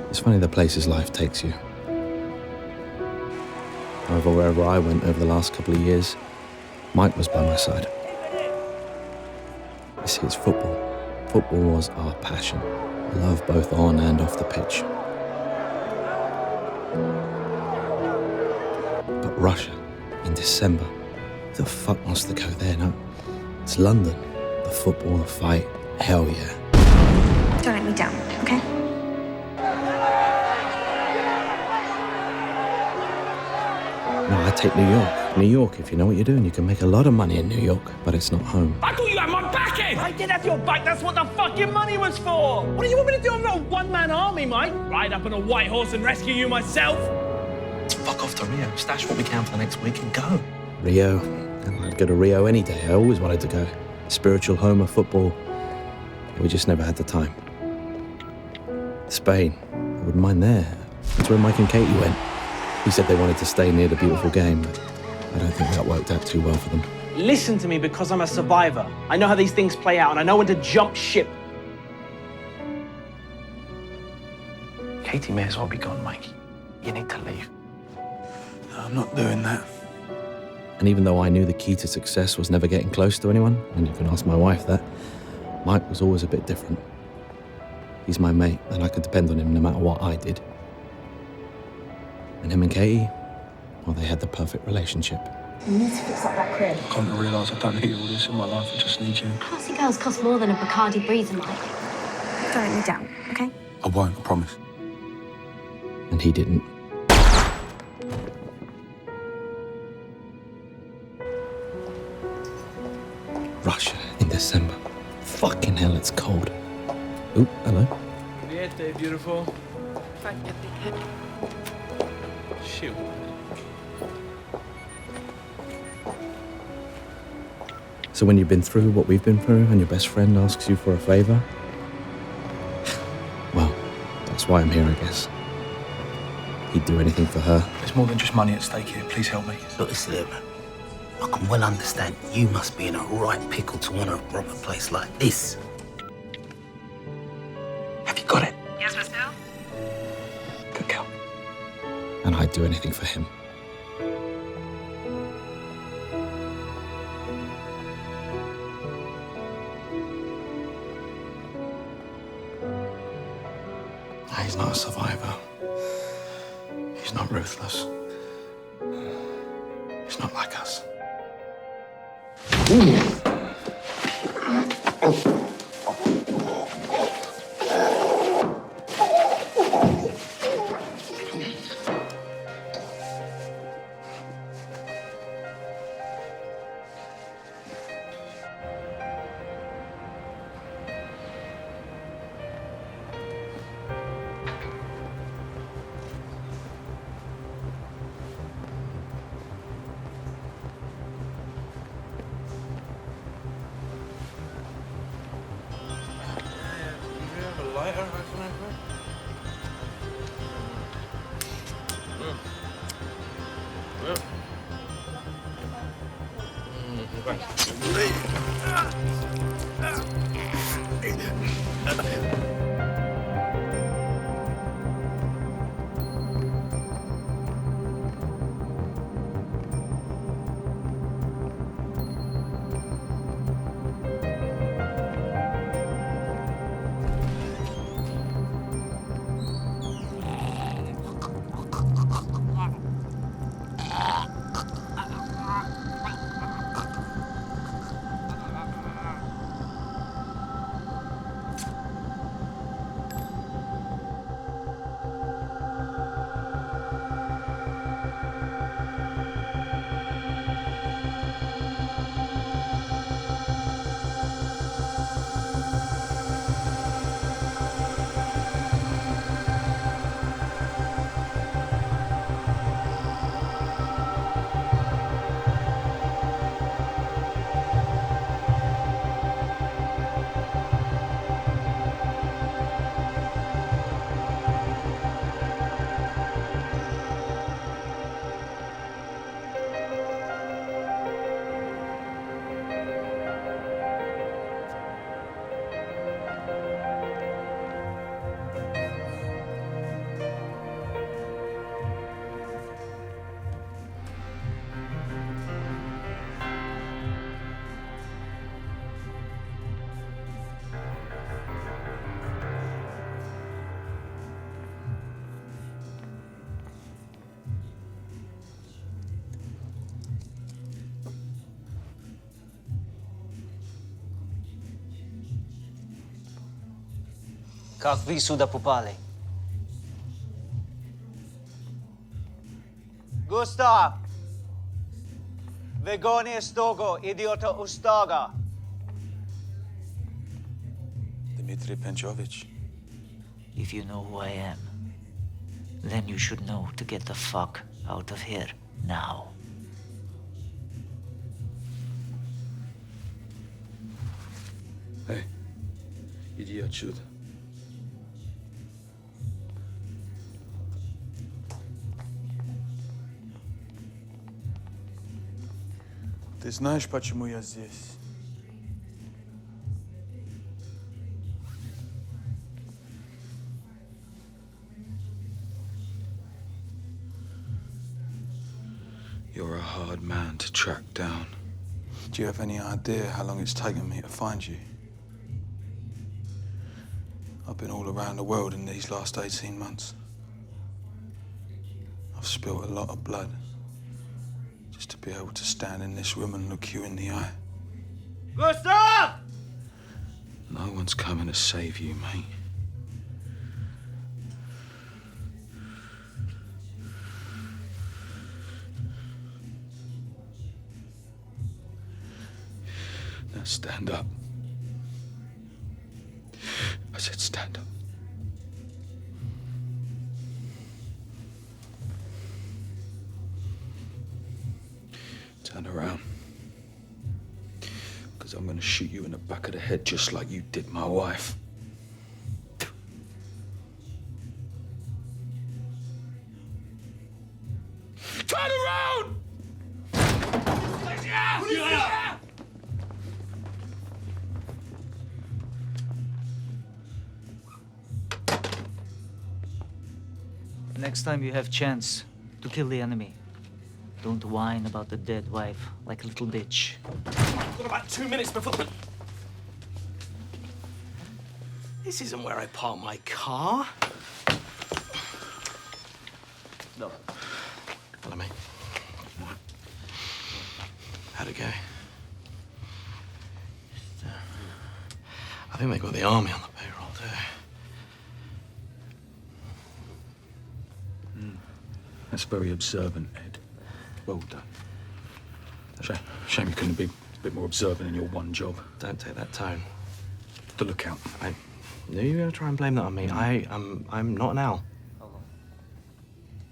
It's funny the places life takes you. However, wherever I went over the last couple of years, Mike was by my side. You see, it's football. Football was our passion. Love both on and off the pitch. But Russia, in December, who the fuck wants to go there? No, it's London. The football, the fight, hell yeah. Don't let me down, okay? No, I take New York. New York, if you know what you're doing, you can make a lot of money in New York, but it's not home. I thought you had my back end! I did have your back, that's what the fucking money was for! What do you want me to do? I'm not a one-man army, mate. Ride up on a white horse and rescue you myself? Fuck off to Rio, stash what we can for the next week and go. Rio, I'd go to Rio any day. I always wanted to go. Spiritual home of football. We just never had the time. Spain, I wouldn't mind there. That's where Mike and Katie went. He said they wanted to stay near the beautiful game, but I don't think that worked out too well for them. Listen to me because I'm a survivor. I know how these things play out and I know when to jump ship. Katie may as well be gone, Mikey. You need to leave. No, I'm not doing that. And even though I knew the key to success was never getting close to anyone, and you can ask my wife that, Mike was always a bit different. He's my mate, and I could depend on him no matter what I did. And him and Katie, well, they had the perfect relationship. You need to fix up that crib. I come to realise I don't need all this in my life. I just need you. Classy girls cost more than a Bacardi Breezer, Mike. Don't let me down, okay? I won't, I promise. And he didn't. Russia in December. Fucking hell, it's cold. Oop, hello. Niente, beautiful. Shoot. So when you've been through what we've been through and your best friend asks you for a favor, well, that's why I'm here, I guess. He'd do anything for her. There's more than just money at stake here. Please help me. Look, Slim, I can well understand you must be in a right pickle to want to rob a place like this. Have you got it? Yes, Mr. Good girl. And I'd do anything for him. He's not a survivor. He's not ruthless. He's not like us. Как вы сюда попали? Gustav! Выгони с того идиота Устага. Dmitry Penchovich. If you know who I am, then you should know to get the fuck out of here now. Hey, иди отсюда. Ты знаешь, почему я здесь? You're a hard man to track down. Do you have any idea how long it's taken me to find you? I've been all around the world in these last 18 months. I've spilt a lot of blood just to be able to stand in this room and look you in the eye. Gustav! No one's coming to save you, mate. Now stand up. I said stand up. Turn around. Because I'm gonna shoot you in the back of the head just like you did my wife. Turn around! Next time you have chance to kill the enemy, don't whine about the dead wife like a little bitch. I've got about 2 minutes before the... This isn't where I park my car. No. Follow me. How'd it go? I think they got the army on the payroll, too. That's very observant, Ed. Well done. Shame you couldn't be a bit more observant in your one job. Don't take that tone. The lookout. I knew you were going to try and blame that on me. I'm not an owl.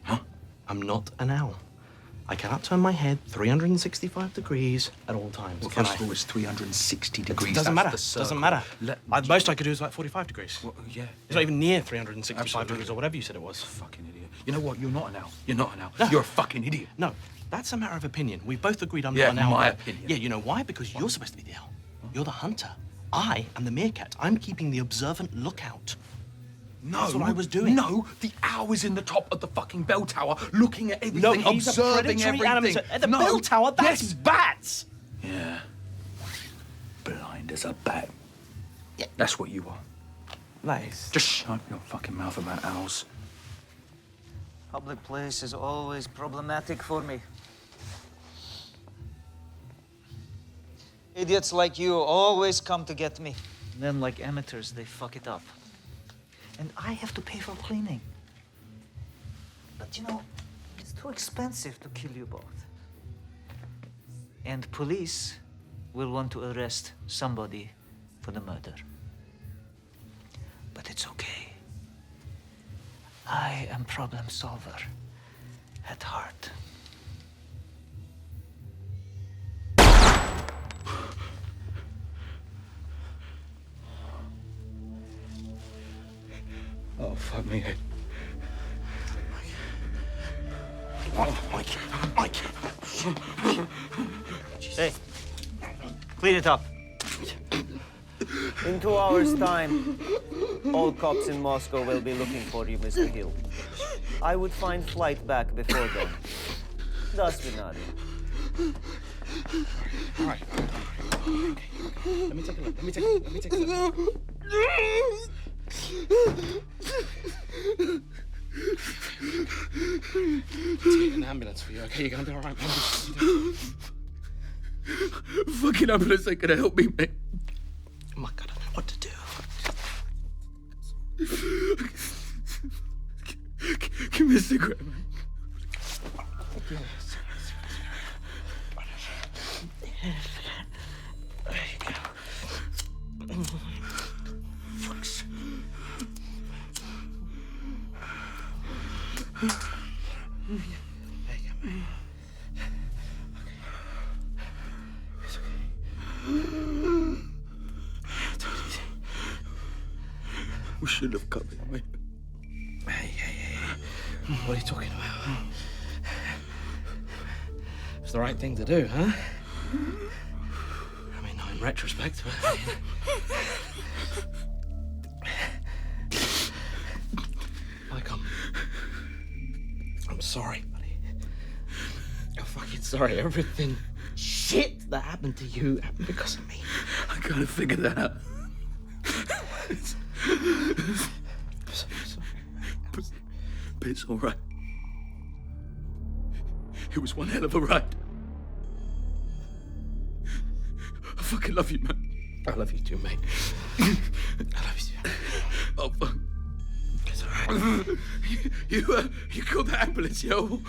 Huh? I'm not an owl. I cannot turn my head 365 degrees at all times. Well, can first I? of all, it's 360 degrees. It doesn't That's matter. the circle. Doesn't matter. Most I could do is like 45 degrees. Well, yeah. It's not even near 365 Absolutely. degrees or whatever you said it was. Fucking idiot. You know what? You're not an owl. You're not an owl. No. You're a fucking idiot. No, that's a matter of opinion. We both agreed I'm Yeah, not an owl. my but- opinion. Yeah, you know why? Because you're supposed to be the owl. You're the hunter. I am the meerkat. I'm keeping the observant lookout. No. That's what I was doing. No, the owl is in the top of the fucking bell tower, looking at everything, No, he's a observing predatory everything. animal. At the No. bell tower, that's Yes. bats. Yeah. Blind as a bat. Yeah. That's what you are. Nice. Just shut your fucking mouth about owls. Public place is always problematic for me. Idiots like you always come to get me. Then, like amateurs, they fuck it up. And I have to pay for cleaning. But you know, it's too expensive to kill you both. And police will want to arrest somebody for the murder. But it's okay. I am problem solver at heart. Oh, fuck me, Ed. Mike. Hey, clean it up. In 2 hours' time, all cops in Moscow will be looking for you, Mr. Hill. I would find flight back before then. До свидания. All right. Let me take a look. Let's get an ambulance for you, okay? You're gonna be all right. Fucking ambulance ain't gonna help me, mate. Mike, I don't know what to do. There you go. Fuck's. There you go, mate. It's okay. We should have come in, mate. Hey. What are you talking about? It's the right thing to do, huh? I mean, not in retrospect, but... Like, I'm sorry, buddy. I'm fucking sorry. Everything shit that happened to you happened because of me. I gotta figure that out. I'm so sorry. But it's all right. It was one hell of a ride. I fucking love you, man. I love you too, mate. I love you too. Oh, fuck. It's all right. You called the ambulance, yo.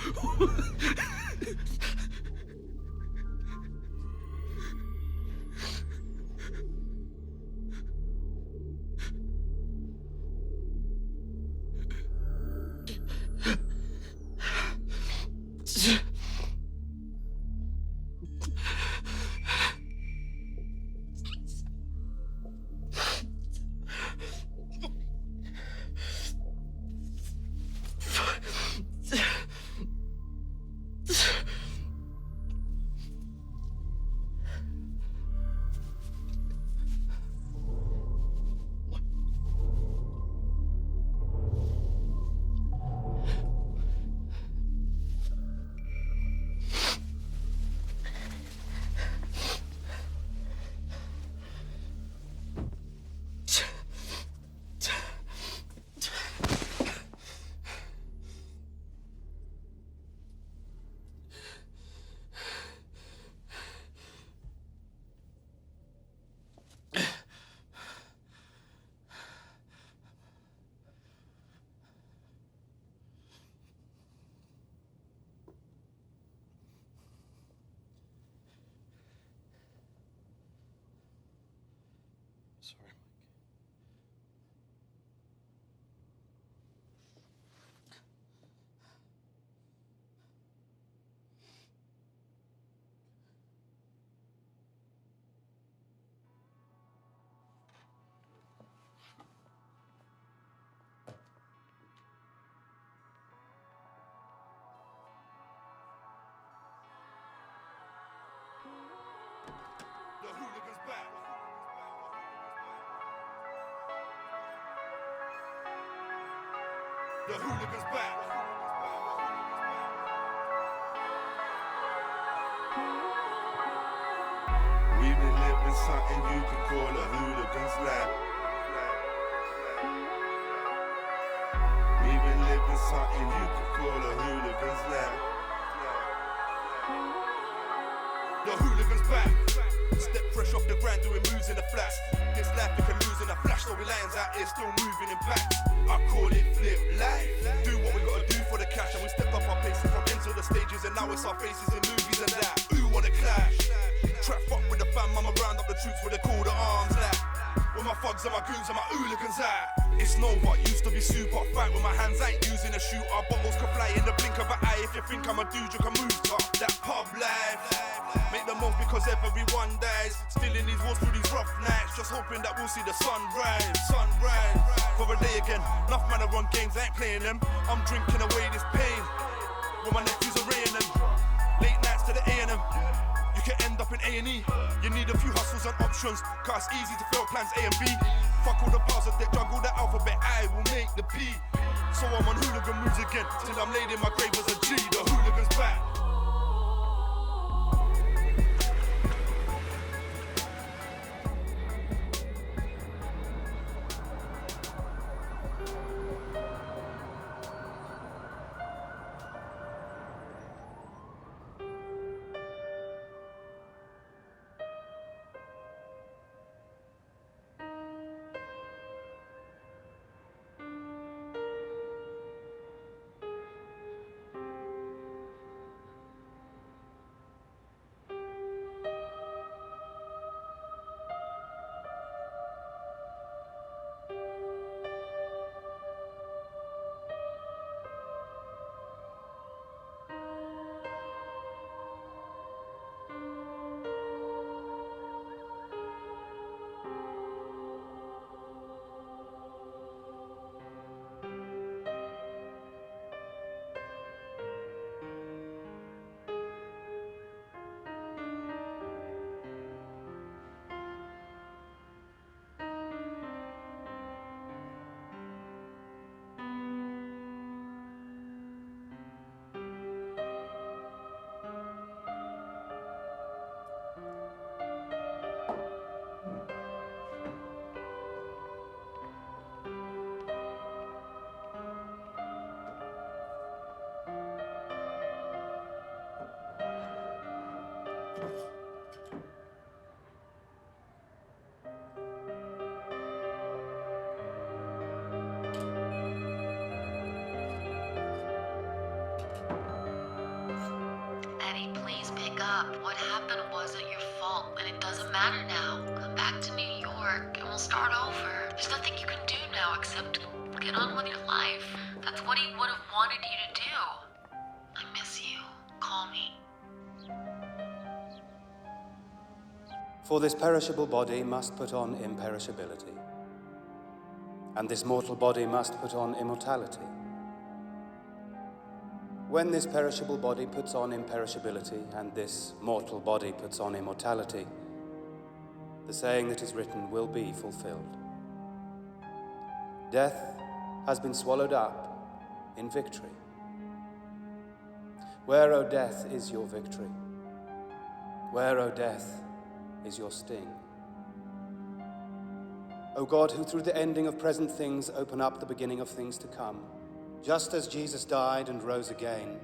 Sorry, Mike. The Hooligan's back. The Hooligan's back. We've been living something you could call a hooligan's life. We've been living something you could call a hooligan's life. The Hooligan's back. Step fresh off the ground, doing moves in the flash. This life you can lose in a flash, so we lions out here still moving in packs. I call it flip life. Do what we gotta do for the cash, and we stepped up our paces from into the stages, and now it's our faces in movies and that. Who wanna clash? Trap fuck with the fam, I'ma round up the troops with the call to arms like. With my thugs and my goons and my hooligans out. It's no what used to be super fight with my hands ain't using a shooter. Bottles can fly in the blink of an eye. If you think I'm a dude, you can move top. That pub life. Make the most because everyone dies. Still in these wars through these rough nights. Just hoping that we'll see the sunrise. Sunrise. For a day again. Enough man to run games, I ain't playing them. I'm drinking away this pain. When my nephews are raining them. Late nights to the A&M. You can end up in A&E. You need a few hustles and options, cause it's easy to fail plans A and B. Fuck all the puzzles that juggle the alphabet, I will make the P. So I'm on hooligan moves again, till I'm laid in my grave as a G. The hooligan's back. what happened wasn't your fault, and it doesn't matter now. Come back to New York, and we'll start over. There's nothing you can do now except get on with your life. That's what he would have wanted you to do. I miss you. Call me. For this perishable body must put on imperishability, and this mortal body must put on immortality. When this perishable body puts on imperishability, and this mortal body puts on immortality, the saying that is written will be fulfilled. Death has been swallowed up in victory. Where, O death, is your victory? Where, O death, is your sting? O God, who through the ending of present things open up the beginning of things to come, just as Jesus died and rose again,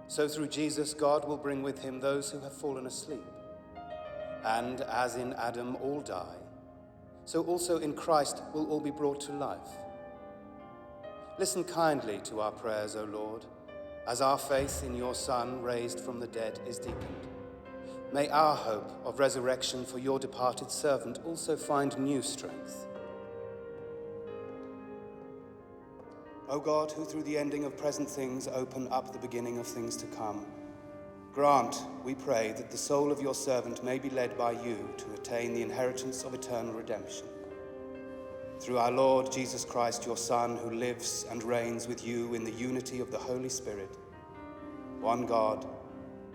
so through Jesus God will bring with him those who have fallen asleep. And as in Adam all die, so also in Christ will all be brought to life. Listen kindly to our prayers, O Lord, as our faith in your Son, raised from the dead, is deepened. May our hope of resurrection for your departed servant also find new strength. O God, who through the ending of present things open up the beginning of things to come, grant, we pray, that the soul of your servant may be led by you to attain the inheritance of eternal redemption. Through our Lord Jesus Christ, your Son, who lives and reigns with you in the unity of the Holy Spirit, one God,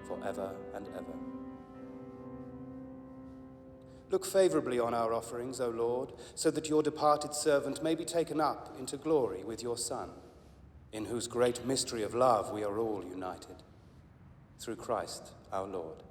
forever and ever. Look favorably on our offerings, O Lord, so that your departed servant may be taken up into glory with your Son, in whose great mystery of love we are all united. Through Christ our Lord.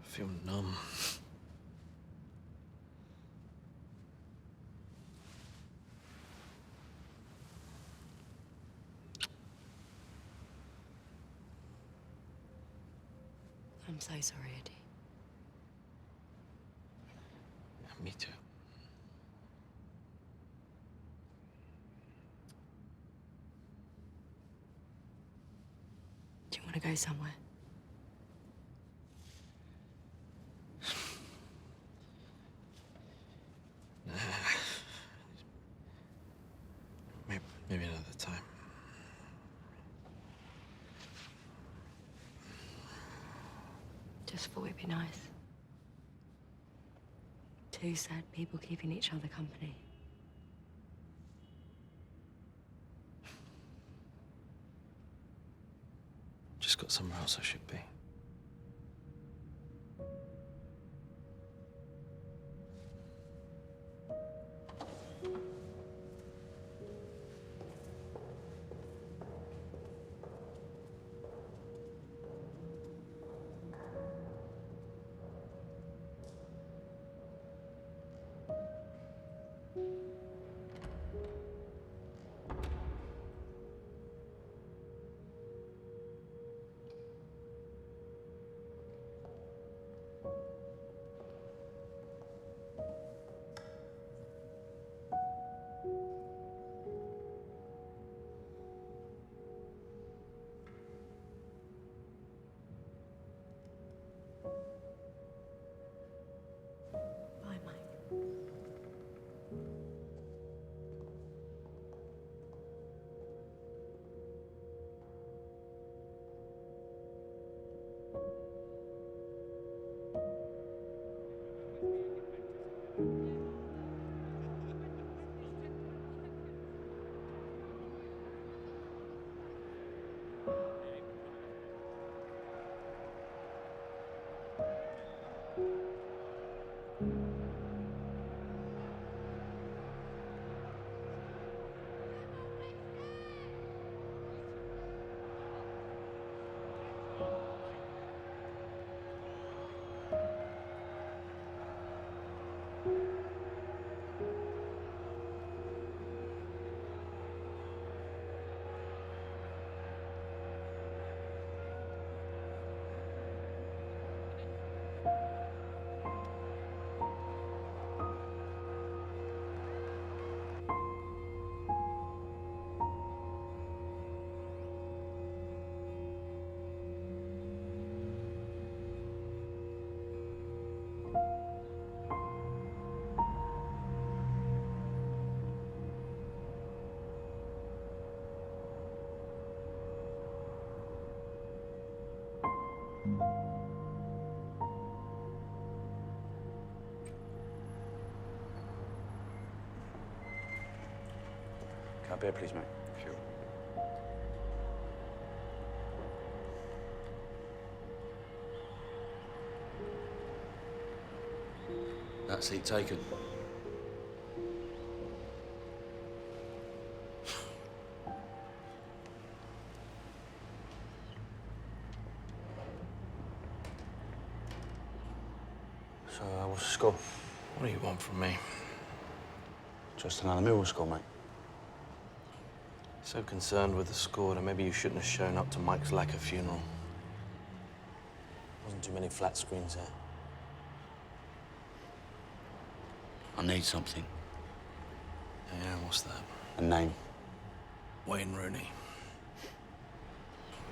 I feel numb. I'm so sorry, Eddie. Yeah, me too. Do you want to go somewhere? Maybe another time. Just thought it'd be nice. Two sad people keeping each other company. Just got somewhere else I should be. Can I beer, please, mate? Sure. That seat taken. So, what's the score? What do you want from me? Just another Millwall score, mate. So concerned with the score that maybe you shouldn't have shown up to Mike's lacquer funeral. Wasn't too many flat screens there. I need something. Yeah, what's that? A name. Wayne Rooney.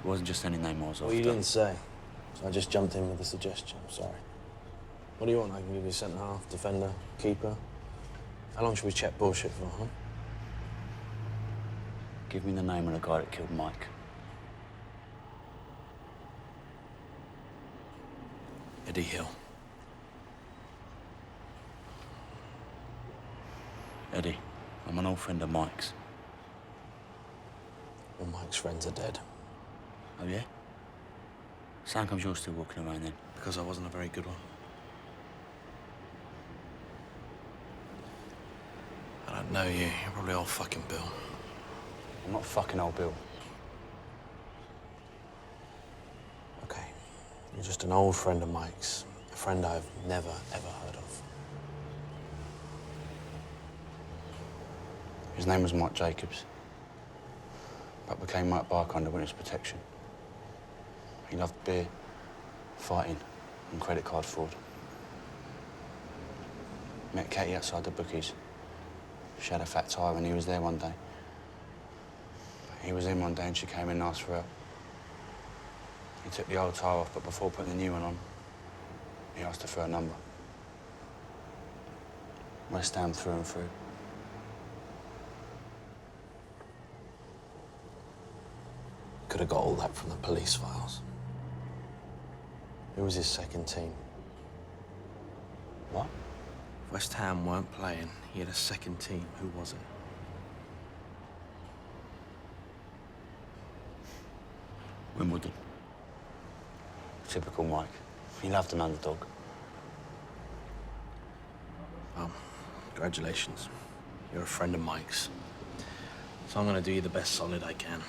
It wasn't just any name I was Well, after. you didn't say. So I just jumped in with a suggestion. I'm sorry. What do you want? I can give you centre-half, defender, keeper. How long should we chat bullshit for, huh? Give me the name of the guy that killed Mike. Eddie Hill. Eddie, I'm an old friend of Mike's. All Mike's friends are dead. Oh, yeah? So how comes you're still walking around then? Because I wasn't a very good one. I don't know you. You're probably old fucking Bill. I'm not fucking old Bill. Okay. You're just an old friend of Mike's. A friend I've never, ever heard of. His name was Mike Jacobs, but became Mike Barker under witness protection. He loved beer, fighting, and credit card fraud. Met Katie outside the bookies. She had a fat tyre and he was there one day. He was in one day and she came in and asked for help. He took the old tyre off, but before putting the new one on, he asked her for her number. West Ham through and through. Could have got all that from the police files. Who was his second team? What? West Ham weren't playing. He had a second team. Who was it? Wimbledon. Typical Mike. He loved an underdog. Well, congratulations. You're a friend of Mike's. So I'm gonna do you the best solid I can.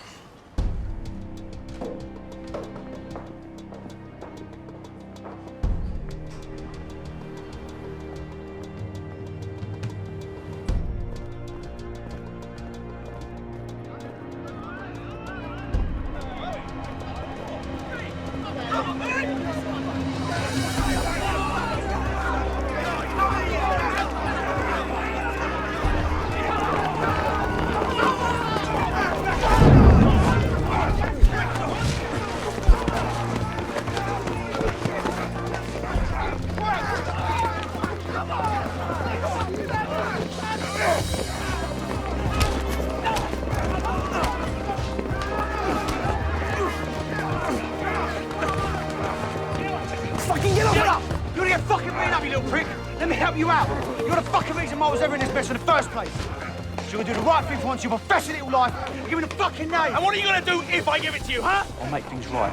Fucking get up! You wanna get fucking beaten up, you little prick? Let me help you out. You're the fucking reason why I was ever in this mess in the first place. So you're gonna do the right thing for once in your professional little life and give me the fucking name. And what are you gonna do if I give it to you, huh? I'll make things right.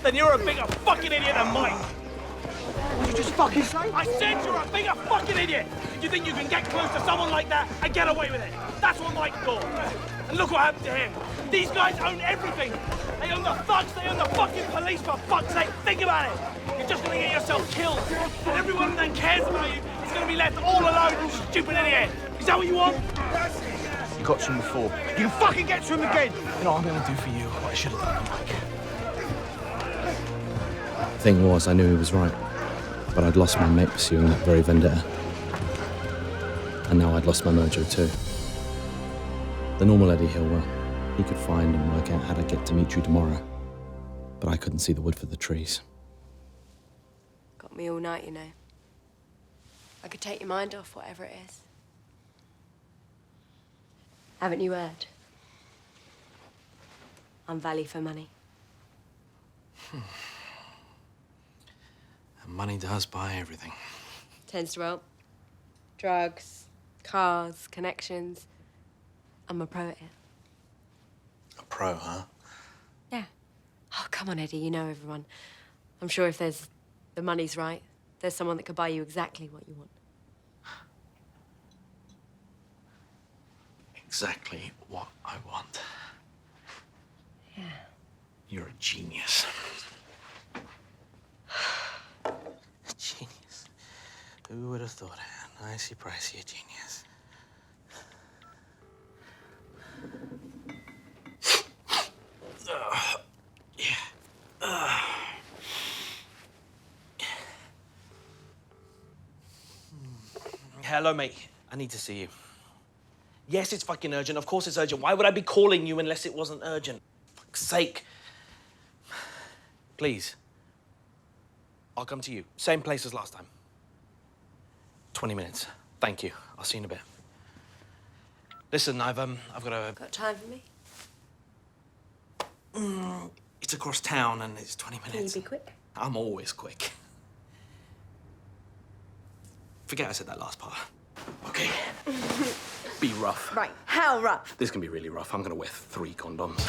Then you're a bigger fucking idiot than Mike. What did you just fucking say? I said you're a bigger fucking idiot. You think you can get close to someone like that and get away with it? That's what Mike thought. And look what happened to him. These guys own everything. They own the thugs, they own the fucking police, for fuck's sake. Think about it. You're just gonna get yourself killed. And everyone that cares about you is gonna be left all alone, you stupid idiot. Is that what you want? You got to him before. You can fucking get to him again. You know, I'm gonna do for you what I should have done, Mike. The thing was, I knew he was right. But I'd lost my mate pursuing that very vendetta. And now I'd lost my mojo too. The normal Eddie Hill, well, he could find and work out how to get to meet you tomorrow. But I couldn't see the wood for the trees. Got me all night, you know. I could take your mind off whatever it is. Haven't you heard? I'm value for money. Money does buy everything. Tends to help. Drugs, cars, connections. I'm a pro at it. A pro, huh? Yeah. Oh, come on, Eddie, you know everyone. I'm sure if the money's right, there's someone that could buy you exactly what you want. Exactly what I want. Yeah. You're a genius. Genius. Who would have thought it? Nicey pricey, a genius. Hello, mate. I need to see you. Yes, it's fucking urgent. Of course it's urgent. Why would I be calling you unless it wasn't urgent? For fuck's sake. Please. I'll come to you. Same place as last time. 20 minutes. Thank you. I'll see you in a bit. Listen, I've got a... Got time for me? It's across town and it's 20 minutes. Can you be quick? I'm always quick. Forget I said that last part. Okay. Be rough. Right. How rough? This can be really rough. I'm gonna wear 3 condoms.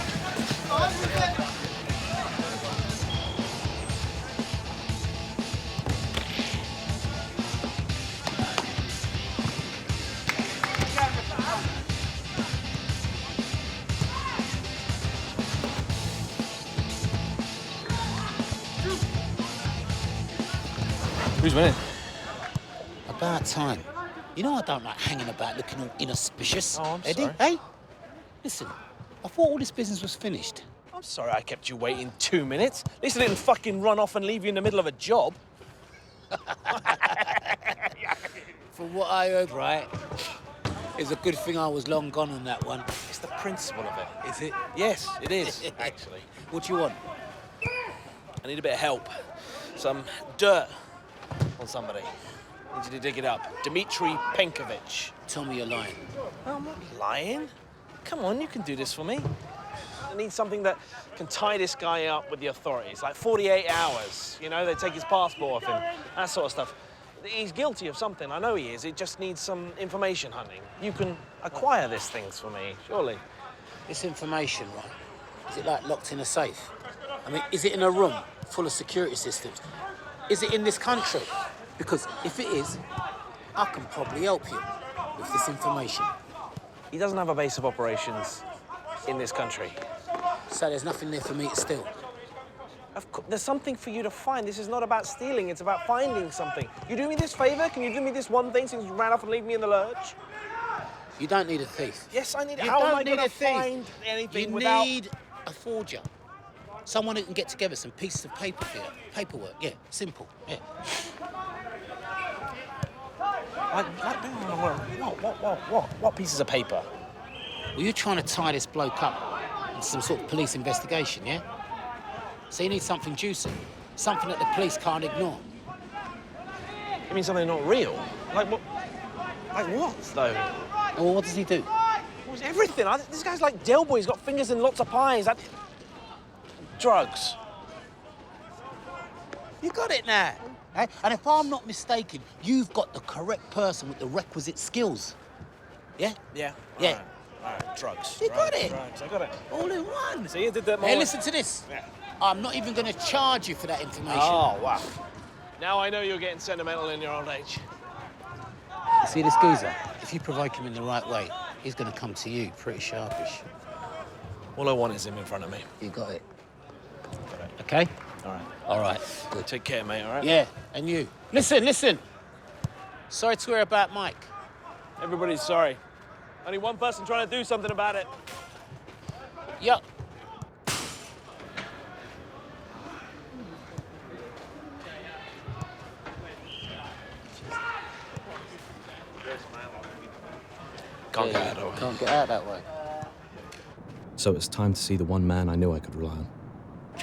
Who's winning? About time. You know I don't like hanging about looking all inauspicious. Oh, I'm Eddie, sorry. hey? Listen, I thought all this business was finished. I'm sorry I kept you waiting 2 minutes. At least I didn't fucking run off and leave you in the middle of a job. From what I heard, right, it's a good thing I was long gone on that one. It's the principle of it. Is it? Yes, it is, actually. What do you want? I need a bit of help. Some dirt on somebody. I need you to dig it up. Dmitry Penkovich. Tell me you're lying. No, I'm not lying. Come on, you can do this for me. I need something that can tie this guy up with the authorities, like 48 hours. You know, they take his passport off him, that sort of stuff. He's guilty of something, I know he is. It just needs some information hunting. You can acquire these things for me, surely. This information, right, is it like locked in a safe? I mean, is it in a room full of security systems? Is it in this country? Because if it is, I can probably help you with this information. He doesn't have a base of operations in this country. So there's nothing there for me to steal? Of course, there's something for you to find. This is not about stealing, it's about finding something. You do me this favor? Can you do me this one thing since you ran off and leave me in the lurch? You don't need a thief. Yes, I need it. You How don't am I need going a to thief. find anything You without... need a forger. Someone who can get together some pieces of paper for you. Paperwork, yeah, simple, yeah. What pieces of paper? Well, you're trying to tie this bloke up into some sort of police investigation, yeah? So you need something juicy, something that the police can't ignore. You mean something not real? Like what? Like what, though? Well, what does he do? Well, it's everything. This guy's like Del Boy. He's got fingers in lots of pies. Drugs. You got it now. Eh? And if I'm not mistaken, you've got the correct person with the requisite skills. Yeah? Yeah. Yeah. All right. Drugs. You got it. Drugs. I got it. All in one. See, you did that more. Hey, listen to this. Yeah. I'm not even going to charge you for that information. Oh, wow. Now I know you're getting sentimental in your old age. You see this geezer? If you provoke him in the right way, he's going to come to you pretty sharpish. All I want is him in front of me. You got it. Okay? All right. All right. Good. Take care, mate, all right? Yeah, and you. Listen. Sorry to hear about Mike. Everybody's sorry. Only one person trying to do something about it. Yup. Can't get out that way. Can't get out that way. So it's time to see the one man I knew I could rely on.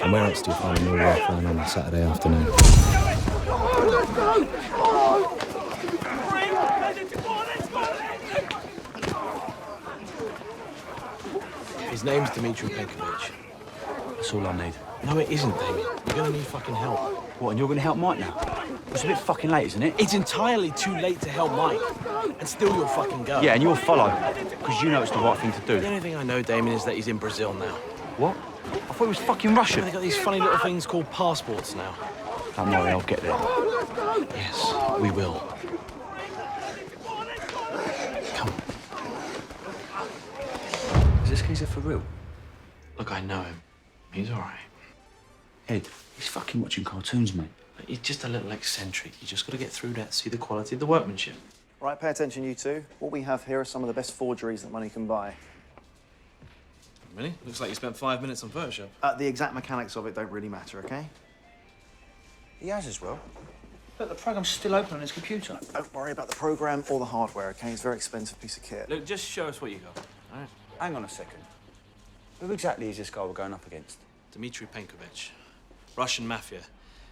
And where else do you find a real rough man on a Saturday afternoon? His name's Dmitry Penkovich. That's all I need. No, it isn't, Damien. You're gonna need fucking help. What, and you're gonna help Mike now? It's a bit fucking late, isn't it? It's entirely too late to help Mike. And still you'll fucking go. Yeah, and you'll follow, because you know it's the right thing to do. The only thing I know, Damien, is that he's in Brazil now. What? I thought he was fucking Russian. They've got these funny little things called passports now. Don't worry, I'll get there. Yes, we will. Come. Is this geezer for real? Look, I know him. He's all right. Ed, he's fucking watching cartoons, mate. He's just a little eccentric. You just got to get through that, see the quality of the workmanship. Right, pay attention, you two. What we have here are some of the best forgeries that money can buy. Really? Looks like you spent 5 minutes on Photoshop. The exact mechanics of it don't really matter, okay? He has as well. Look, the program's still open on his computer. Don't worry about the program or the hardware, okay? It's a very expensive piece of kit. Look, just show us what you got. All right. Hang on a second. Who exactly is this guy we're going up against? Dmitry Penkovich, Russian mafia,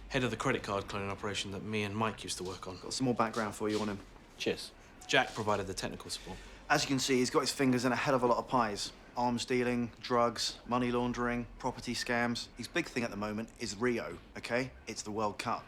head of the credit card cloning operation that me and Mike used to work on. Got some more background for you on him. Cheers. Jack provided the technical support. As you can see, he's got his fingers in a hell of a lot of pies. Arms dealing, drugs, money laundering, property scams. His big thing at the moment is Rio, okay? It's the World Cup.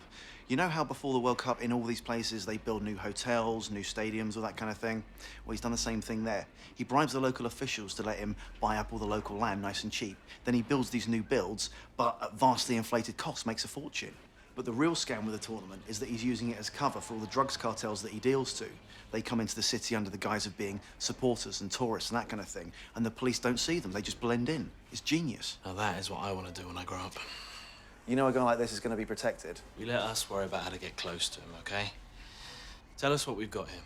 You know how before the World Cup, in all these places, they build new hotels, new stadiums, all that kind of thing? Well, he's done the same thing there. He bribes the local officials to let him buy up all the local land nice and cheap. Then he builds these new builds, but at vastly inflated costs, makes a fortune. But the real scam with the tournament is that he's using it as cover for all the drugs cartels that he deals to. They come into the city under the guise of being supporters and tourists and that kind of thing, and the police don't see them, they just blend in. It's genius. Now that is what I want to do when I grow up. You know a guy like this is going to be protected. You let us worry about how to get close to him, okay? Tell us what we've got here.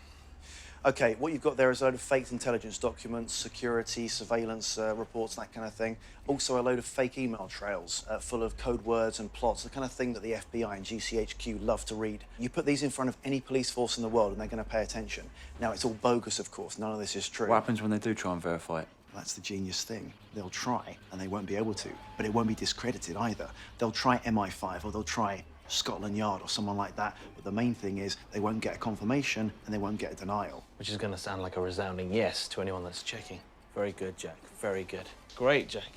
Okay, what you've got there is a load of faked intelligence documents, security, surveillance reports, that kind of thing. Also a load of fake email trails full of code words and plots, the kind of thing that the FBI and GCHQ love to read. You put these in front of any police force in the world and they're going to pay attention. Now, it's all bogus, of course. None of this is true. What happens when they do try and verify it? That's the genius thing. They'll try, and they won't be able to. But it won't be discredited either. They'll try MI5, or they'll try Scotland Yard, or someone like that. But the main thing is, they won't get a confirmation, and they won't get a denial. Which is going to sound like a resounding yes to anyone that's checking. Very good, Jack. Very good. Great, Jack.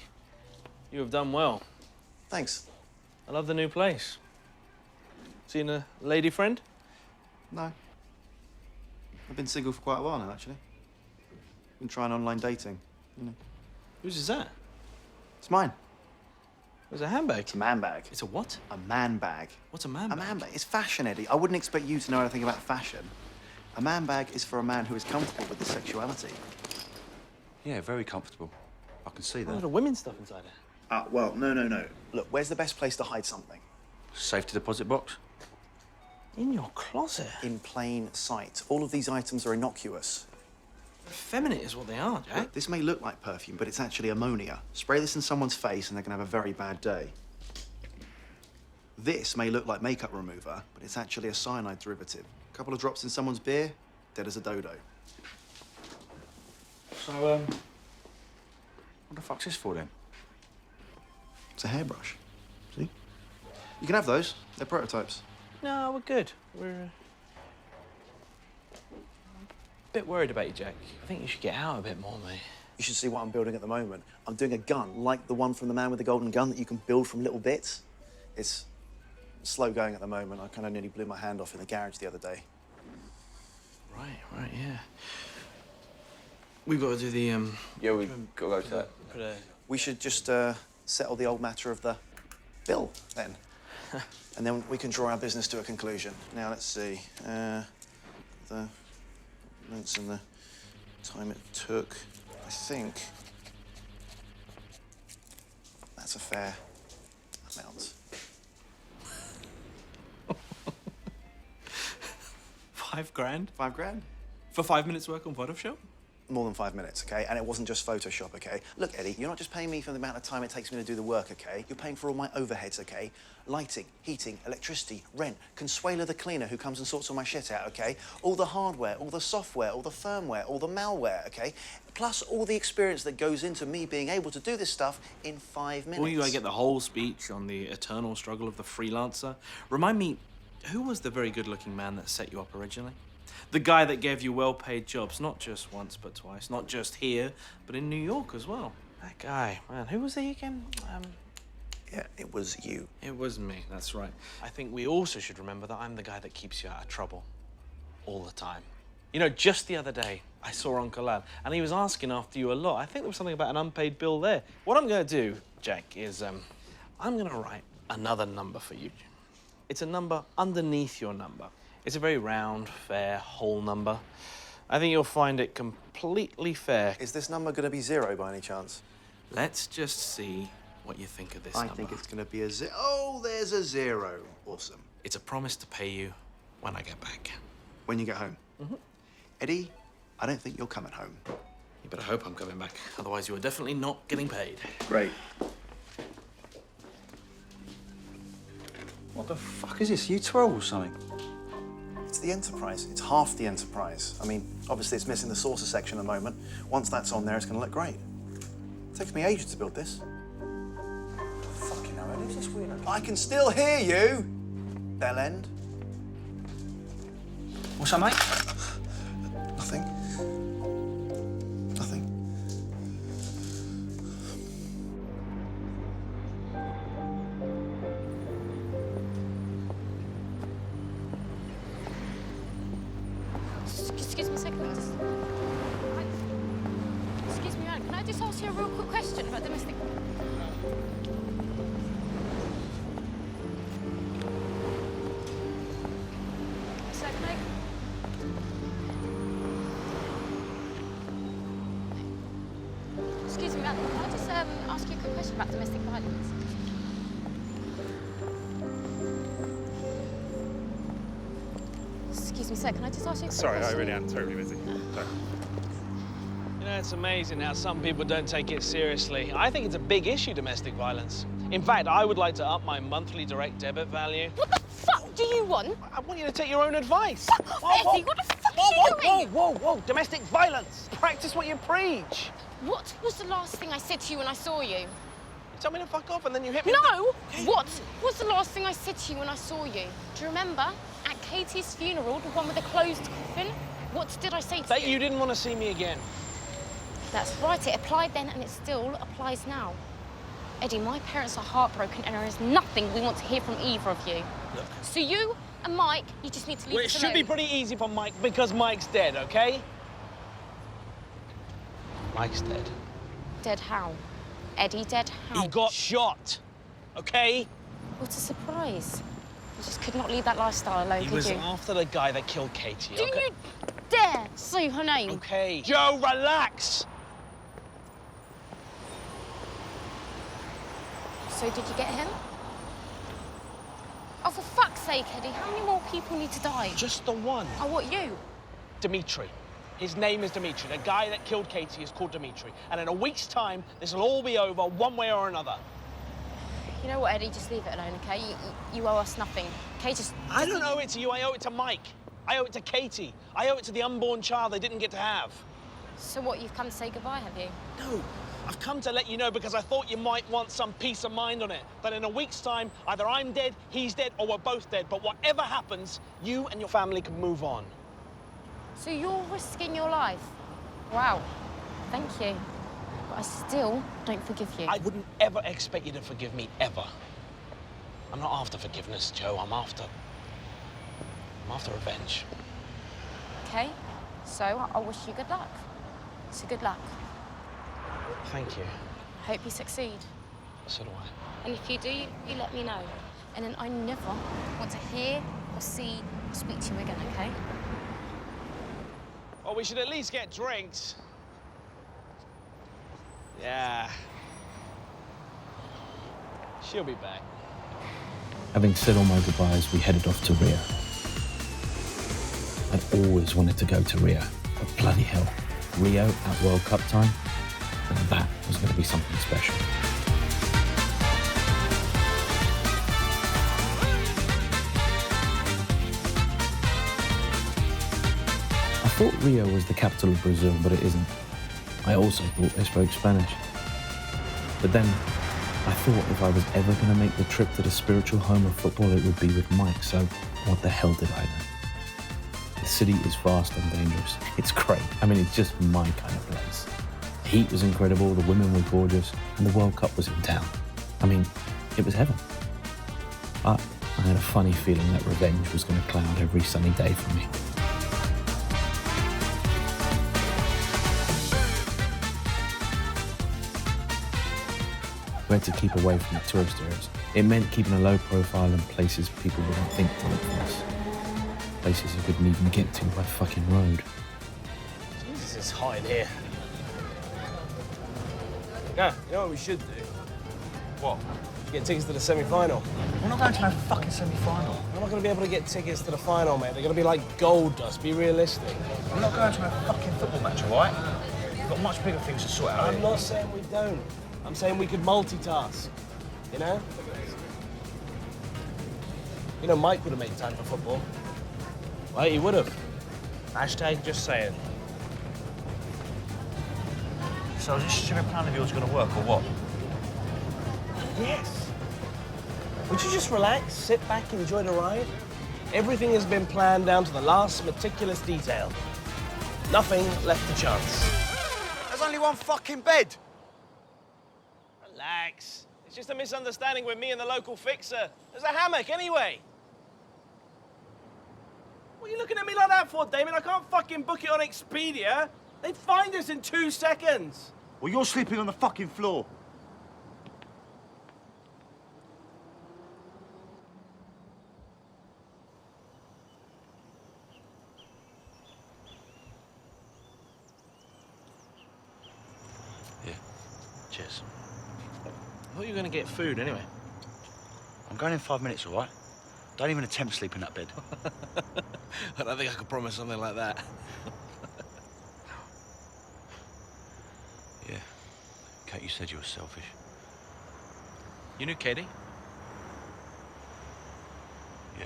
You have done well. Thanks. I love the new place. Seen a lady friend? No. I've been single for quite a while now, actually. Been trying online dating. You know. Whose is that? It's mine. It's a handbag. It's a man bag. It's a what? A man bag. What's a man bag? A man bag. It's fashion, Eddie. I wouldn't expect you to know anything about fashion. A man bag is for a man who is comfortable with his sexuality. Yeah, very comfortable. I can see A that. lot of women's stuff inside it. Well, no. Look, where's the best place to hide something? Safety deposit box? In your closet? In plain sight. All of these items are innocuous. Effeminate is what they are, Jack. Look, this may look like perfume, but it's actually ammonia. Spray this in someone's face and they're gonna have a very bad day. This may look like makeup remover, but it's actually a cyanide derivative. A couple of drops in someone's beer, dead as a dodo. So, what the fuck's this for then? It's a hairbrush. See? You can have those. They're prototypes. No, we're good. We're a bit worried about you, Jack. I think you should get out a bit more, mate. You should see what I'm building at the moment. I'm doing a gun, like the one from the man with the golden gun that you can build from little bits. It's slow going at the moment. I kind of nearly blew my hand off in the garage the other day. Right, yeah. We've got to do the, Yeah, we've got to go to that. We should just settle the old matter of the bill, then. And then we can draw our business to a conclusion. Now, let's see. The notes and the time it took. I think that's a fair amount. $5 grand? $5 grand? For 5 minutes work on Photoshop? More than 5 minutes, okay? And it wasn't just Photoshop, okay? Look, Eddie, you're not just paying me for the amount of time it takes me to do the work, okay? You're paying for all my overheads, okay? Lighting, heating, electricity, rent, Consuela the cleaner who comes and sorts all my shit out, okay? All the hardware, all the software, all the firmware, all the malware, okay? Plus all the experience that goes into me being able to do this stuff in 5 minutes. Well, you gotta get the whole speech on the eternal struggle of the freelancer. Remind me, who was the very good-looking man that set you up originally? The guy that gave you well-paid jobs, not just once but twice, not just here, but in New York as well. That guy, man, who was he again? Yeah, it was you. It was me, that's right. I think we also should remember that I'm the guy that keeps you out of trouble. All the time. You know, just the other day, I saw Uncle Al, and he was asking after you a lot. I think there was something about an unpaid bill there. What I'm going to do, Jack, is I'm going to write another number for you. It's a number underneath your number. It's a very round, fair, whole number. I think you'll find it completely fair. Is this number going to be 0 by any chance? Let's just see what you think of this I number. think it's going to be a 0. Oh, there's a 0. Awesome. It's a promise to pay you when I get back. When you get home? Mm-hmm. Eddie, I don't think you're coming home. You better hope I'm coming back. Otherwise, you are definitely not getting paid. Great. What the fuck is this? You 12 or something? It's the Enterprise. It's half the Enterprise. I mean, obviously it's missing the saucer section at the moment. Once that's on there, it's going to look great. It takes me ages to build this. Fucking hell, who's this weird? I can still hear you! Bell end. What's that, mate? Nothing. Nothing. Excuse me a second. Excuse me, Anne, can I just ask you a real quick question about domestic... Excuse me, Anne, can I just ask you a quick question about domestic violence? Excuse me, sir, can I just ask you a quick Sorry, I question? really am terribly busy. Sorry. You know, it's amazing how some people don't take it seriously. I think it's a big issue, domestic violence. In fact, I would like to up my monthly direct debit value. What the fuck do you want? I want you to take your own advice. Fuck off, Eddie, what the fuck are you doing? Whoa. Domestic violence. Practice what you preach. What was the last thing I said to you when I saw you? You tell me to fuck off and then you hit me. No! What was the last thing I said to you when I saw you? Do you remember? At Katie's funeral, the one with the closed coffin? What did I say to you? That you didn't want to see me again. That's right, it applied then and it still applies now. Eddie, my parents are heartbroken and there is nothing we want to hear from either of you. Look. So you and Mike, you just need to leave Well, it us should alone. be pretty easy for Mike because Mike's dead, okay? Mike's dead. Dead how? Eddie, dead how? He got shot, okay? What a surprise. You just could not leave that lifestyle alone, He could was you? after the guy that killed Katie, Do okay? you dare say her name? Okay. Joe, relax! So did you get him? Oh, for fuck's sake, Eddie, how many more people need to die? Just the one. Oh, what, you? Dimitri. His name is Dimitri. The guy that killed Katie is called Dimitri. And in a week's time, this will all be over one way or another. You know what, Eddie? Just leave it alone, okay? You owe us nothing. Okay, just... I don't owe it to you. I owe it to Mike. I owe it to Katie. I owe it to the unborn child they didn't get to have. So what, you've come to say goodbye, have you? No. I've come to let you know because I thought you might want some peace of mind on it. That in a week's time, either I'm dead, he's dead, or we're both dead. But whatever happens, you and your family can move on. So you're risking your life? Wow. Thank you. But I still don't forgive you. I wouldn't ever expect you to forgive me, ever. I'm not after forgiveness, Joe. I'm after revenge. Okay? So I wish you good luck. So good luck. Thank you. I hope you succeed. So do I. And if you do, you let me know. And then I never want to hear or see or speak to you again, okay? Well, we should at least get drinks. Yeah. She'll be back. Having said all my goodbyes, we headed off to Rio. I'd always wanted to go to Rio, but bloody hell, Rio at World Cup time, and that was going to be something special. I thought Rio was the capital of Brazil, but it isn't. I also thought they spoke Spanish. But then, I thought if I was ever going to make the trip to the spiritual home of football, it would be with Mike, so what the hell did I know? The city is vast and dangerous. It's great. I mean, it's just my kind of place. The heat was incredible, the women were gorgeous, and the World Cup was in town. I mean, It was heaven. But I had a funny feeling that revenge was going to cloud every sunny day for me. We had to keep away from the tourist areas. It meant keeping a low profile in places people wouldn't think to look for us. Places you couldn't even get to by fucking road. Jesus, it's hot in here. Yeah, you know what we should do? What? Get tickets to the semi-final. We're not going to no fucking semi-final. We're not going to be able to get tickets to the final, mate. They're going to be like gold dust. Be realistic. We're not going to no fucking football match, all right? We've got much bigger things to sort out. I'm not saying we don't. I'm saying we could multitask, you know? You know, Mike would have made time for football. Right, he would have. Hashtag just saying. So is this stupid plan of yours going to work, or what? Yes. Would you just relax, sit back, enjoy the ride? Everything has been planned down to the last meticulous detail. Nothing left to chance. There's only one fucking bed. Relax. It's just a misunderstanding with me and the local fixer. There's a hammock anyway. What are you looking at me like that for, Damien? I can't fucking book it on Expedia. They'd find us in 2 seconds. Well, you're sleeping on the fucking floor. Yeah. Cheers. I thought you were going to get food anyway. I'm going in 5 minutes, all right? Don't even attempt to sleep in that bed. I don't think I could promise something like that. Yeah. Kate, you said you were selfish. You knew Katie? Yeah.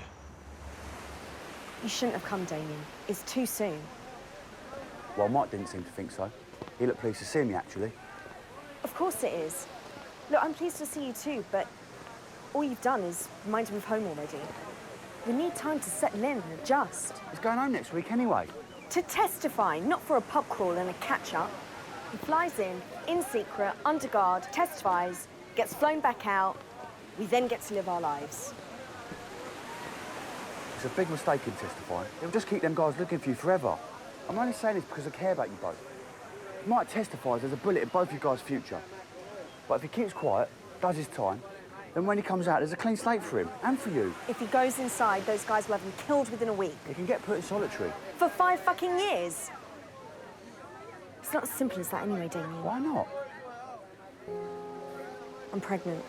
You shouldn't have come, Damien. It's too soon. Well, Mike didn't seem to think so. He looked pleased to see me, actually. Of course it is. Look, I'm pleased to see you too, but all you've done is remind him of home already. We need time to settle in and adjust. He's going home next week anyway. To testify, not for a pub crawl and a catch-up. He flies in secret, under guard, testifies, gets flown back out. We then get to live our lives. It's a big mistake in testifying. It'll just keep them guys looking for you forever. I'm only saying this because I care about you both. Mike testifies there's a bullet in both you guys' future. But if he keeps quiet, does his time, then when he comes out, there's a clean slate for him, and for you. If he goes inside, those guys will have him killed within a week. He can get put in solitary. For 5 fucking years. It's not as simple as that anyway, Damien. Why not? I'm pregnant.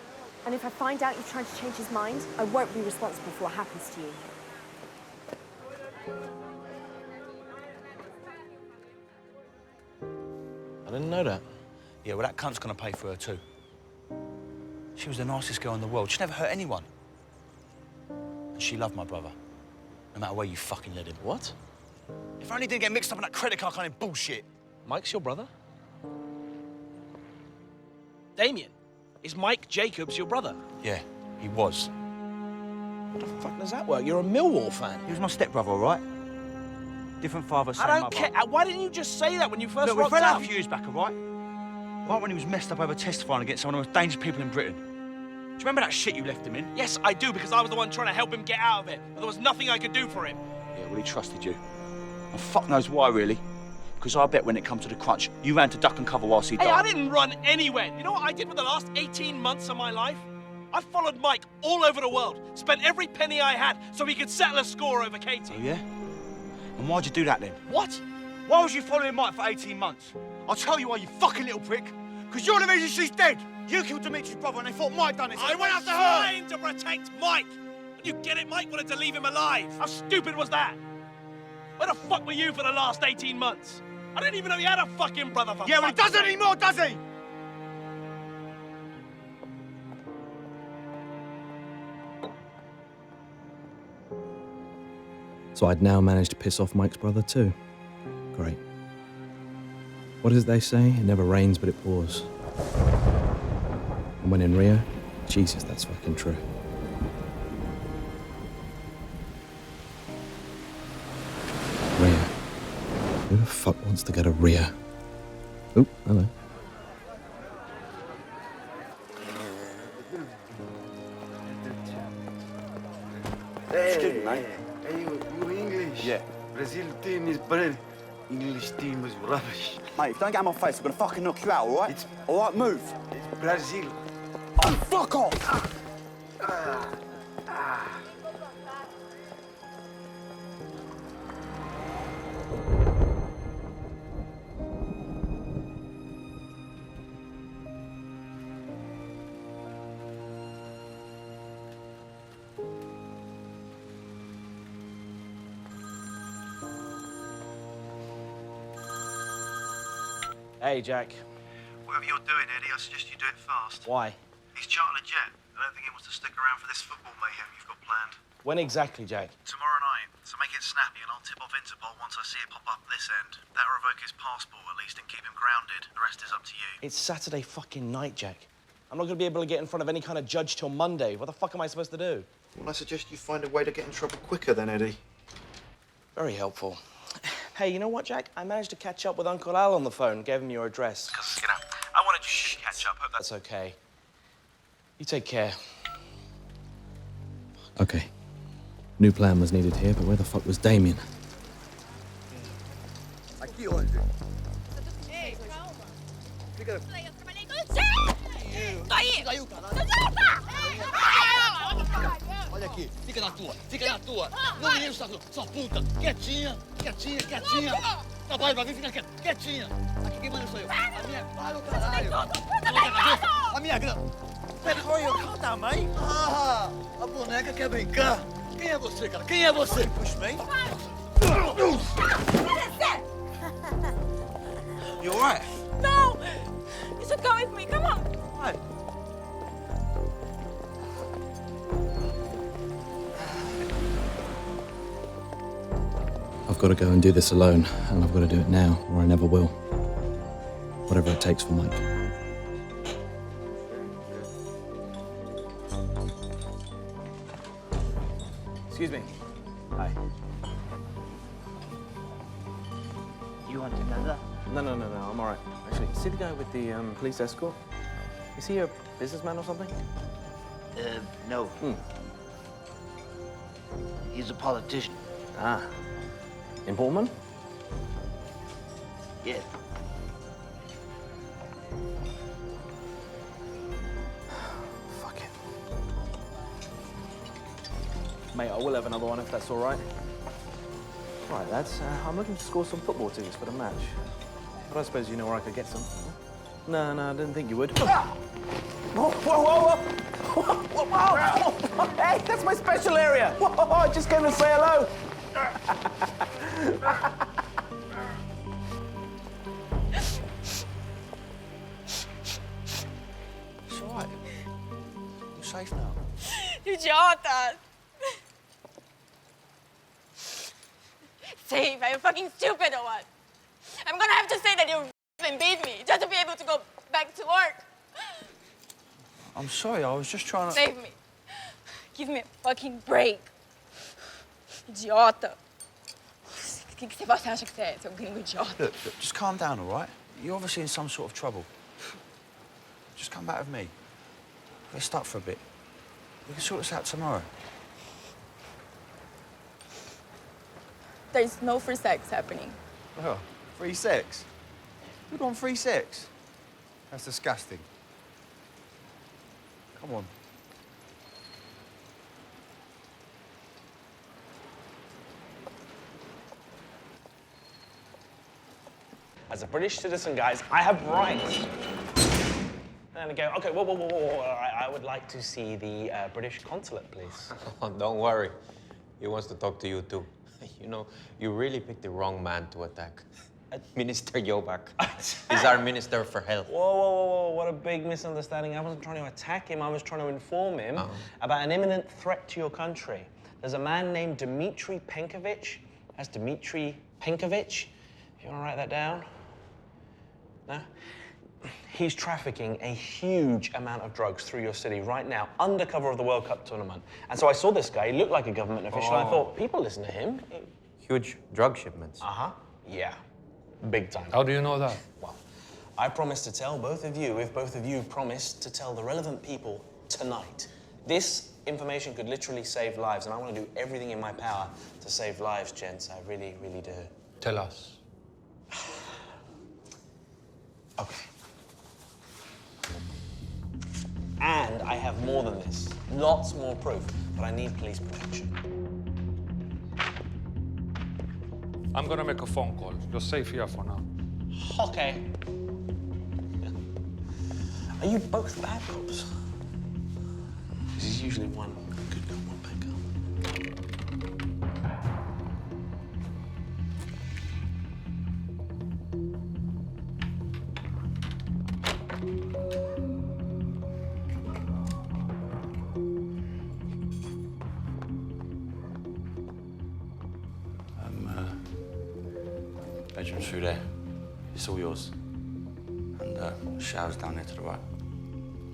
And if I find out you've tried to change his mind, I won't be responsible for what happens to you. I didn't know that. Yeah, well, that cunt's gonna pay for her too. She was the nicest girl in the world. She never hurt anyone. And she loved my brother, no matter where you fucking led him. What? If I only didn't get mixed up in that credit card kind of bullshit. Mike's your brother? Damien, is Mike Jacobs your brother? Yeah, he was. What the fuck does that work? You're a Millwall fan. He was my stepbrother, all right? Different father, same I don't mother. care. Why didn't you just say that when you first Look, we rocked found out up? a few years back, all right? Right when he was messed up over testifying against one of the most dangerous people in Britain. Do you remember that shit you left him in? Yes, I do, because I was the one trying to help him get out of it. But there was nothing I could do for him. Yeah, well, he trusted you. And fuck knows why, really. Because I bet when it comes to the crunch, you ran to duck and cover whilst he died. Hey, I didn't run anywhere. You know what I did for the last 18 months of my life? I followed Mike all over the world, spent every penny I had so he could settle a score over Katie. Oh, yeah? And why'd you do that, then? What? Why was you following Mike for 18 months? I'll tell you why, you fucking little prick. Because you're the reason she's dead. You killed Dimitri's brother and they thought Mike done it. So I they went was after her. trying to protect Mike. And you get it? Mike wanted to leave him alive. How stupid was that? Where the fuck were you for the last 18 months? I didn't even know he had a fucking brother for Yeah, well, he doesn't anymore, does he? So I'd now managed to piss off Mike's brother too. Great. What does they say? It never rains, but it pours. And when in Rio, Jesus, that's fucking true. Rio. Who the fuck wants to go to Rio? Oh, hello. Excuse me, mate. Hey, you English? Yeah. Brazil team is brilliant. English team was rubbish. Mate, if you don't get out of my face, I'm gonna fucking knock you out, all right? All right, move. It's Brazil. Oh, fuck off! Hey, Jack. Whatever you're doing, Eddie, I suggest you do it fast. Why? He's chartered a jet. I don't think he wants to stick around for this football mayhem you've got planned. When exactly, Jack? Tomorrow night, so make it snappy and I'll tip off Interpol once I see it pop up this end. That'll revoke his passport at least and keep him grounded. The rest is up to you. It's Saturday fucking night, Jack. I'm not gonna be able to get in front of any kind of judge till Monday. What the fuck am I supposed to do? Well, I suggest you find a way to get in trouble quicker then, Eddie. Very helpful. Hey, you know what, Jack? I managed to catch up with Uncle Al on the phone, gave him your address. Because, you know, I wanted you to catch up. Hope That's okay. You take care. Okay. New plan was needed here, but where the fuck was Damien? Aqui onde? Ei, calma. Fica... Trabalhei com você! Tô aí! Caiu, caralho. Olha aqui, fica na tua, fica na tua. Não me enche, sua puta. Quietinha, quietinha, quietinha. Trabalha pra mim, fica quietinha. Aqui quem manda sou eu. A minha... Para o caralho. A minha grana. Olha, tá, mãe? Ah, a boneca quer brincar. Quem é você, cara? Quem é você? Puxa bem. You all right? No! You should come with me, come on! Right. I've got to go and do this alone, and I've got to do it now, or I never will. Whatever it takes for Mike. Excuse me. Hi. You want another? No, I'm all right. Actually, see the guy with the police escort? Is he a businessman or something? No. He's a politician. Ah. Important one? Yeah. Fuck it. Mate, I will have another one if that's all right. Right, lads, I'm looking to score some football tickets for the match. But I suppose you know where I could get some. No, I didn't think you would. Whoa! Hey, that's my special area! Whoa, I just came to say hello! It's all right. You're safe now. Idiotas! Safe? Are you fucking stupid or what? I'm gonna have to say that you and beat me just to be able to go back to work. I'm sorry, I was just trying to... Save me. Give me a fucking break. Idiota. O que você acha que você é, seu gringo idiota? Look, just calm down, all right? You're obviously in some sort of trouble. Just come back with me. Let's stop for a bit. We can sort this out tomorrow. There's no free sex happening. Oh, free sex? Who'd want free sex? That's disgusting. Come on. As a British citizen, guys, I have rights. And I go, okay, whoa. I would like to see the British consulate, please. Oh, don't worry. He wants to talk to you, too. You know, you really picked the wrong man to attack. Minister Jobak. He's our Minister for Health. Whoa, what a big misunderstanding. I wasn't trying to attack him, I was trying to inform him about an imminent threat to your country. There's a man named Dmitry Penkovich. That's Dmitry Penkovich. You want to write that down? No? He's trafficking a huge amount of drugs through your city right now, under cover of the World Cup tournament. And so I saw this guy, he looked like a government official, and I thought, people listen to him. Huge drug shipments. Yeah, big time. How do you know that? Well, I promised to tell both of you if both of you promised to tell the relevant people tonight. This information could literally save lives, and I want to do everything in my power to save lives, gents. I really, really do. Tell us. Okay. And I have more than this. Lots more proof, but I need police protection. I'm gonna make a phone call. You're safe here for now. Okay. Are you both bad cops? This is usually one good cop, one bad cop. Bedroom's through there. It's all yours. And shower's down there to the right.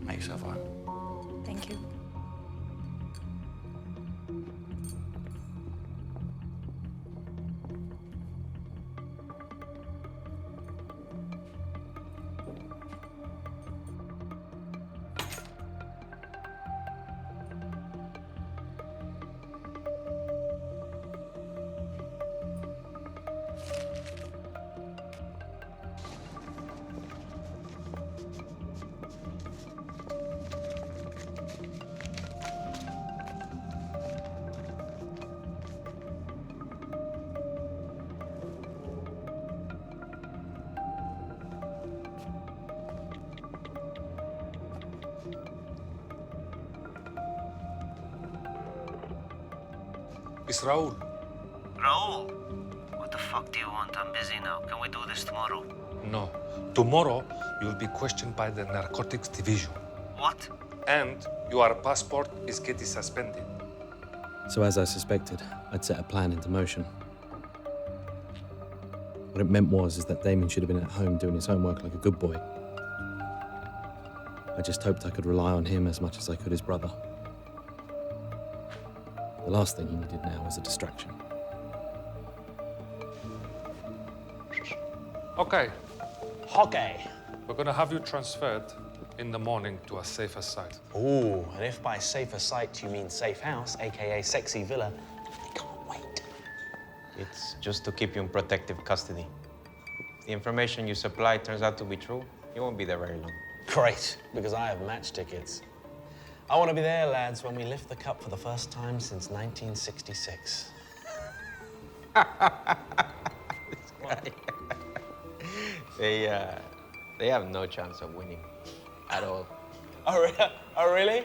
Make yourself home. Thank you. It's Raul. Raul, what the fuck do you want? I'm busy now. Can we do this tomorrow? No. Tomorrow, you'll be questioned by the narcotics division. What? And your passport is getting suspended. So as I suspected, I'd set a plan into motion. What it meant is that Damien should have been at home doing his homework like a good boy. I just hoped I could rely on him as much as I could his brother. The last thing he needed now was a distraction. Okay. Okay. We're gonna have you transferred in the morning to a safer site. Ooh, and if by safer site you mean safe house, aka sexy villa, I can't wait. It's just to keep you in protective custody. If the information you supply turns out to be true, you won't be there very long. Great, because I have match tickets. I want to be there, lads, when we lift the cup for the first time since 1966. They have no chance of winning at all. Oh, really?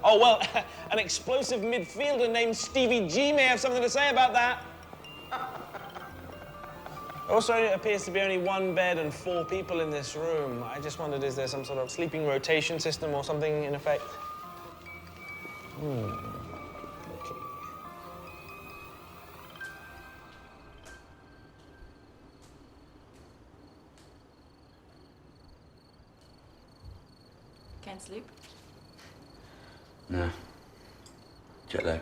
Oh, well, an explosive midfielder named Stevie G may have something to say about that. Also, it appears to be only one bed and 4 people in this room. I just wondered, is there some sort of sleeping rotation system or something in effect? Okay. Can't sleep? No. Jet lag.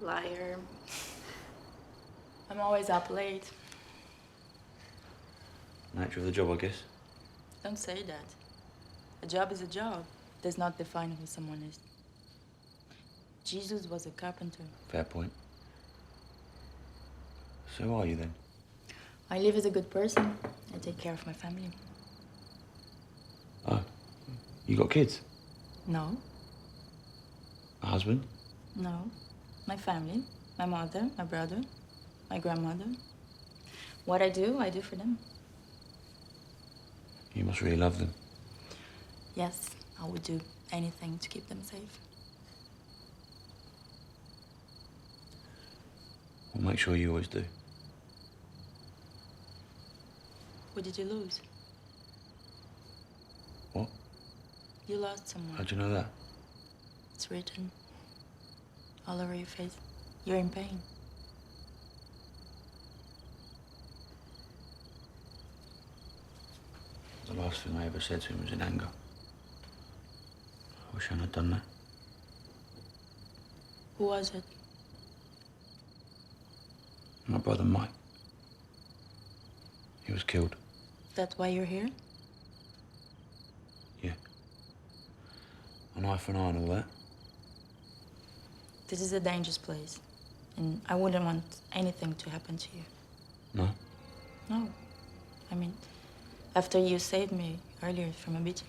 Liar. I'm always up late. Nature of the job, I guess. Don't say that. A job is a job. Does not define who someone is. Jesus was a carpenter. Fair point. So who are you then? I live as a good person. I take care of my family. Oh, you got kids? No, A husband? no. My family, my mother, my brother, my grandmother. What I do for them. You must really love them. Yes, I would do anything to keep them safe. We'll make sure you always do. What did you lose? What? You lost someone. How'd you know that? It's written all over your face. You're in pain. The last thing I ever said to him was in anger. I wish I hadn't done that. Who was it? My brother Mike. He was killed. That's why you're here? Yeah. An eye for an eye and all that. This is a dangerous place, and I wouldn't want anything to happen to you. No? No. I mean, after you saved me earlier from a beating.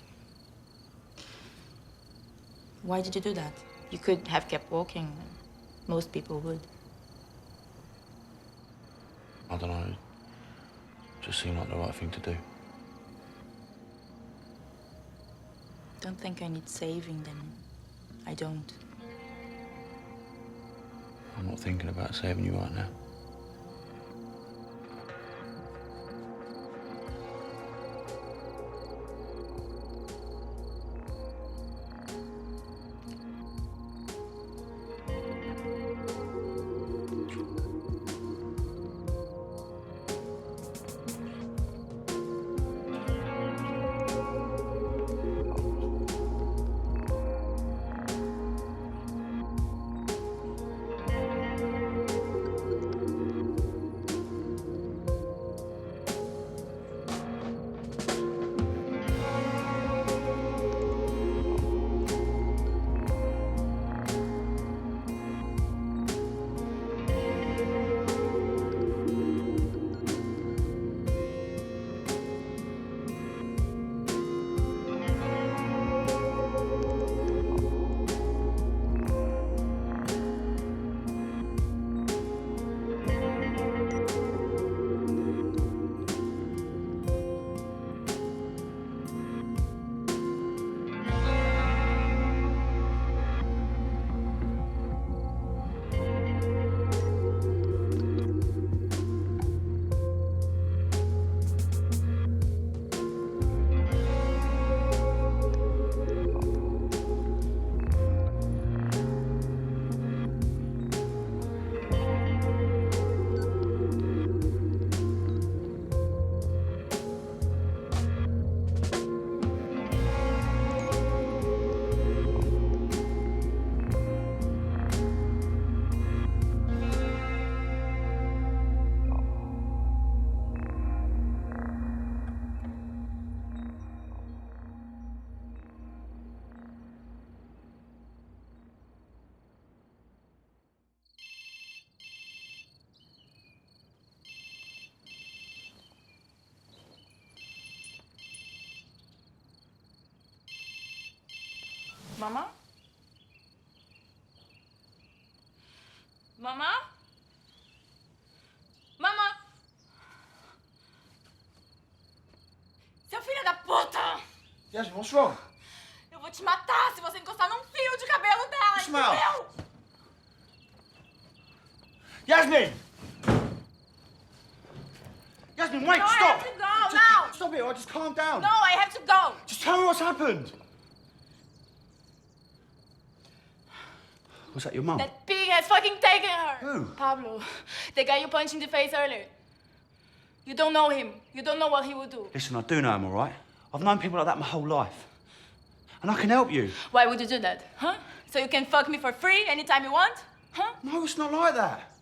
Why did you do that? You could have kept walking. Most people would. I don't know. It just seemed like the right thing to do. Don't think I need saving, then. I don't. I'm not thinking about saving you right now. Mama? Mama? Mama? Seu filho da puta! Yasmin, what's wrong? Eu vou te matar se você encostar num fio de cabelo dela, Smell. entendeu? Yasmin! Yasmin, wait, No, stop! I have to go, now! Stop it, or just calm down. No, I have to go! Just tell me what's happened. Was that your mum? That pig has fucking taken her! Who? Pablo, the guy you punched in the face earlier. You don't know him. You don't know what he would do. Listen, I do know him, all right? I've known people like that my whole life. And I can help you. Why would you do that, huh? So you can fuck me for free anytime you want? Huh? No, it's not like that.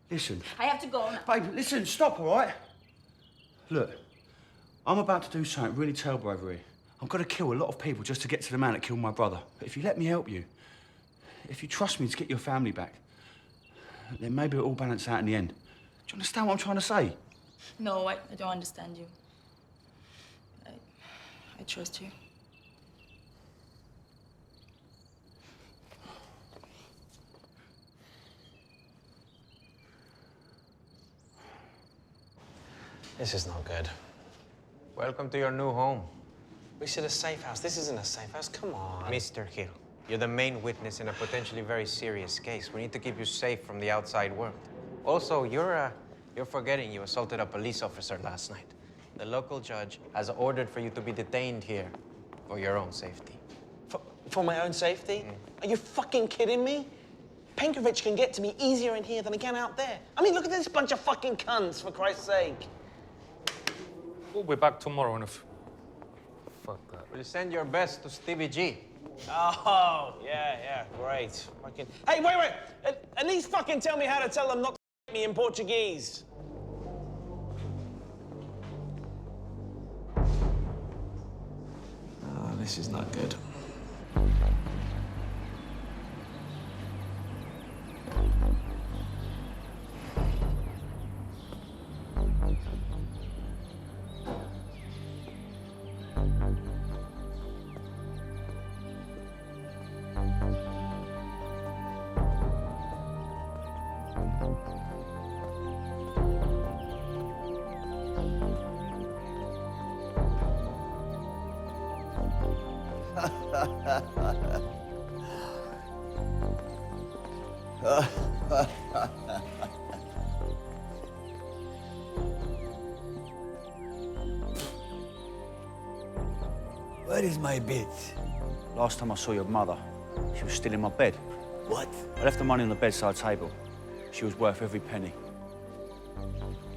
Listen. I have to go now. Babe, listen, stop, all right? Look, I'm about to do something really terrible over here. I've got to kill a lot of people just to get to the man that killed my brother. But if you let me help you, if you trust me to get your family back, then maybe it'll all balance out in the end. Do you understand what I'm trying to say? No, I don't understand you. I trust you. This is not good. Welcome to your new home. We said a safe house. This isn't a safe house. Come on. Mr. Hill, you're the main witness in a potentially very serious case. We need to keep you safe from the outside world. Also, you're forgetting you assaulted a police officer last night. The local judge has ordered for you to be detained here for your own safety. For my own safety? Are you fucking kidding me? Penkovic can get to me easier in here than he can out there. I mean, look at this bunch of fucking cunts, for Christ's sake. We'll be back tomorrow and if... Fuck that. We'll send your best to Stevie G. Oh, yeah, great. Fucking... Hey, wait. At least fucking tell me how to tell them not to me in Portuguese. Oh, this is not good. Where is my bed? Last time I saw your mother, she was still in my bed. What? I left the money on the bedside table. She was worth every penny.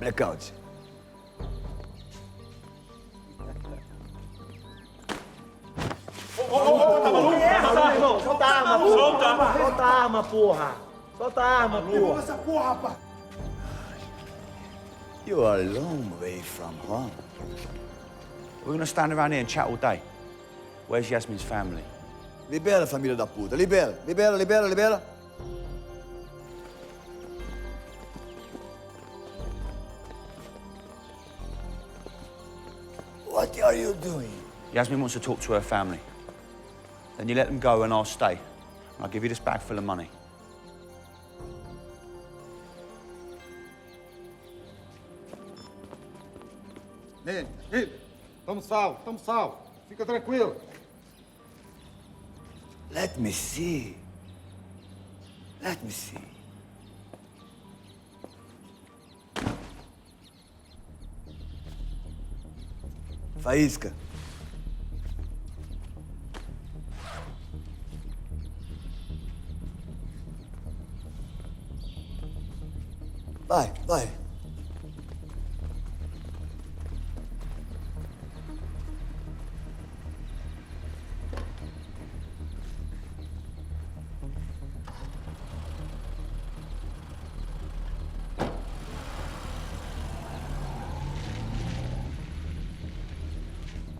Blackout. Solta a arma, porra! Solta a arma, porra! Solta a arma, porra! Essa porra, rapaz! You are a long way from home. We're gonna stand around here and chat all day. Where's Yasmin's family? Libera, família da puta. Libera, libera, libera, libera. What are you doing? Yasmin wants to talk to her family. Then you let them go and I'll stay. I'll give you this bag full of money. Ei, estamos salvos, estamos salvos. Fica tranquilo. Let me see. Let me see. Faísca. Vai, vai.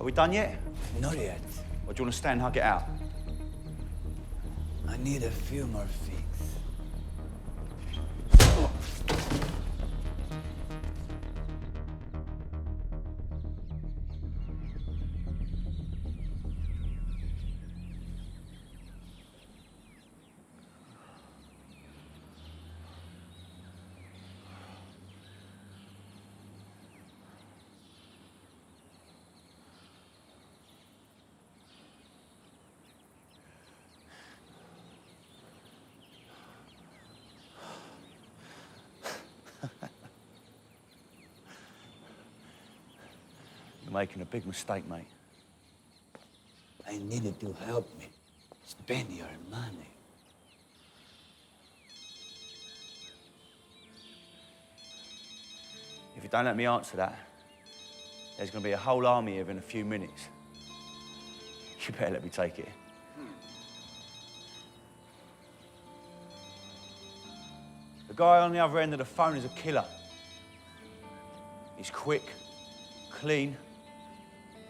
Are we done yet? Not yet. Or do you want to stay and hug it out? I need a few more feet. You're making a big mistake, mate. I needed to help me spend your money. If you don't let me answer that, there's going to be a whole army here in a few minutes. You better let me take it. The guy on the other end of the phone is a killer. He's quick, clean,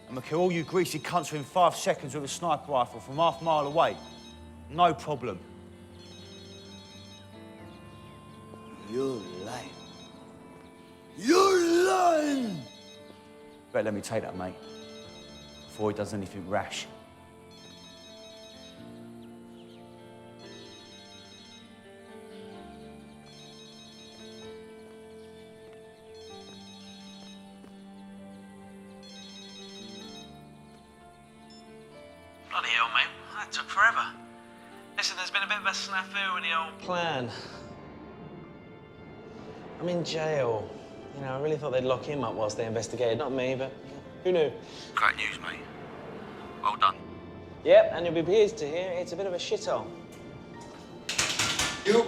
and will kill all you greasy cunts within 5 seconds with a sniper rifle from half a mile away. No problem. You're lying. You're lying! Better let me take that, mate, before he does anything rash. Bloody hell, mate. That took forever. Listen, there's been a bit of a snafu with the old plan. I'm in jail. You know, I really thought they'd lock him up whilst they investigated. Not me, but who knew? Great news, mate. Well done. Yep, and you'll be pleased to hear it's a bit of a shithole. You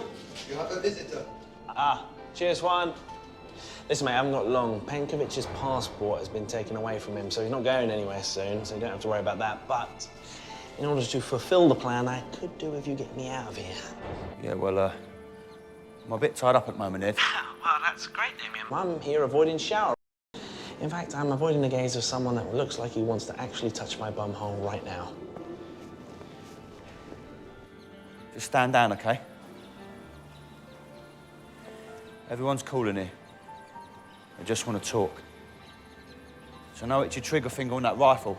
have a visitor. Ah, cheers, Juan. Listen, mate, I haven't got long. Penkovic's passport has been taken away from him, so he's not going anywhere soon, so you don't have to worry about that. But in order to fulfill the plan, I could do if you get me out of here. Yeah, well, I'm a bit tied up at the moment, Ed. Well, that's great, Damien. I'm here avoiding shower. In fact, I'm avoiding the gaze of someone that looks like he wants to actually touch my bum hole right now. Just stand down, okay? Everyone's cool in here. I just want to talk. So now it's your trigger finger on that rifle.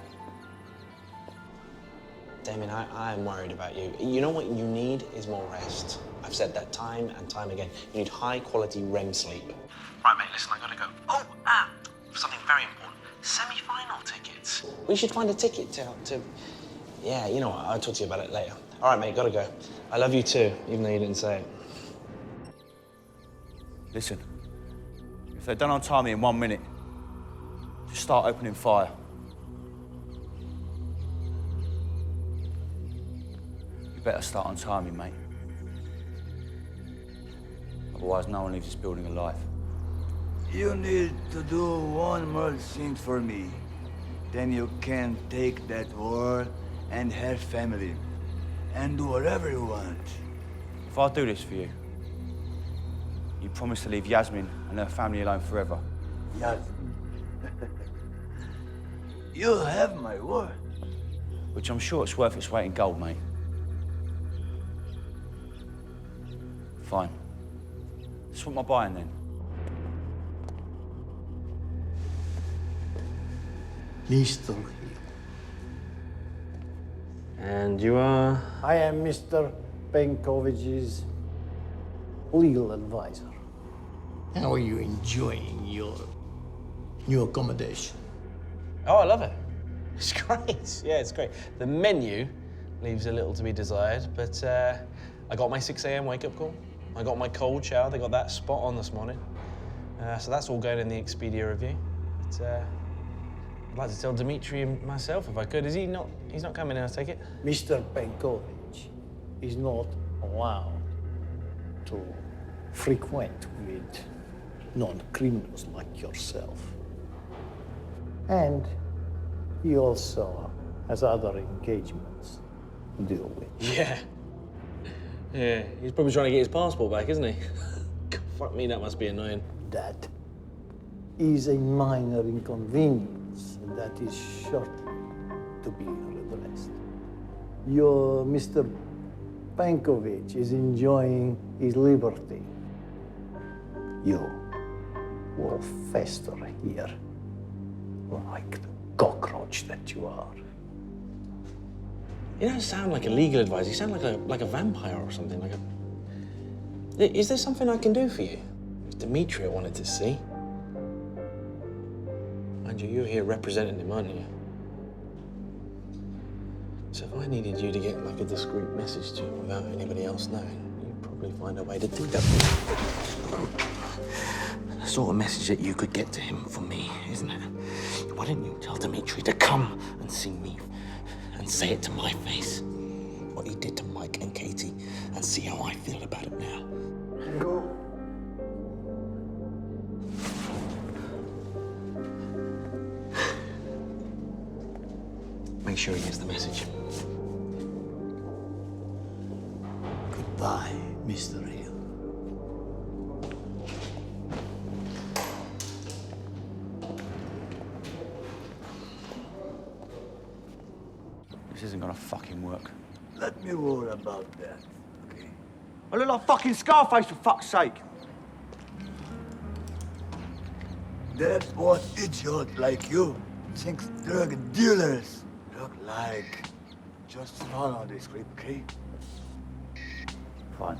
Damien, I am worried about you. You know what you need is more rest. I've said that time and time again. You need high-quality REM sleep. Right, mate, listen, I gotta go. Oh, something very important. Semi-final tickets. We should find a ticket to Yeah, you know what? I'll talk to you about it later. All right, mate, gotta go. I love you too, even though you didn't say it. Listen, if they don't untie me in 1 minute, just start opening fire. You better start untying me, mate. Otherwise, no one leaves this building alive. You need to do one more thing for me. Then you can take that war and her family and do whatever you want. If I do this for you, you promise to leave Yasmin and her family alone forever. Yasmin. You have my word. Which I'm sure it's worth its weight in gold, mate. Fine. That's what am I buying then? Mr. Hill. And you are? I am Mr. Penkovich's legal advisor. How are you enjoying your new accommodation? Oh, I love it. It's great. Yeah, it's great. The menu leaves a little to be desired, but I got my 6 a.m. wake-up call. I got my cold shower. They got that spot on this morning. So that's all going in the Expedia review. But, I'd like to tell Dimitri myself if I could. He's not coming in, I take it? Mr. Penkovich is not allowed to frequent with non-criminals like yourself. And he also has other engagements to deal with. Yeah. Yeah, he's probably trying to get his passport back, isn't he? Fuck me, that must be annoying. That is a minor inconvenience that is sure to be redressed. Your Mr. Penkovich is enjoying his liberty. You will fester here like the cockroach that you are. You don't sound like a legal advisor. You sound like a vampire or something. Is there something I can do for you? It's Dimitri I wanted to see. Mind you, you're here representing him, aren't you? So if I needed you to get like a discreet message to him without anybody else knowing, you'd probably find a way to do that. The sort of message that you could get to him for me, isn't it? Why didn't you tell Dimitri to come and see me and say it to my face? What he did to Mike and Katie, and see how I feel about it now. Go. Make sure he gets the message. Goodbye, Mr. Hill. This isn't gonna fucking work. Let me worry about that, okay? I look like fucking Scarface, for fuck's sake. That's what idiot like you thinks drug dealers look like. Just follow the script, okay? Fine.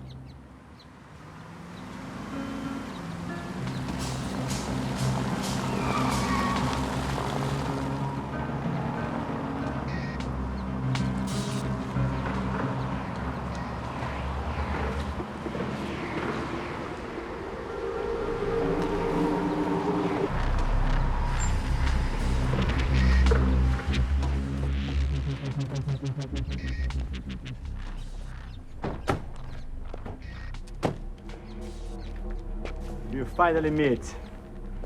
You finally meet.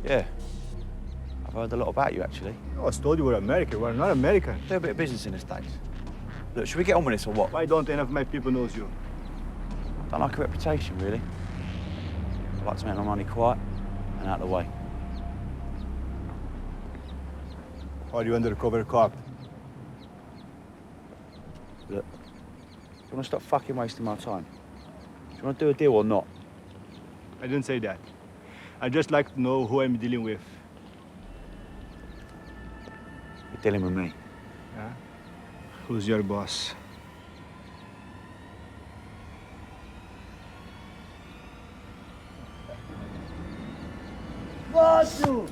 Yeah. I've heard a lot about you, actually. I was told you were American. We're not American. Do a bit of business in the States. Look, should we get on with this or what? Why don't any of my people knows you? Don't like a reputation, really. I like to make my money quiet and out of the way. Are you undercover cop? Look, do you want to stop fucking wasting my time? Do you want to do a deal or not? I didn't say that. I'd just like to know who I'm dealing with. You're dealing with me. Yeah? Who's your boss? Got you!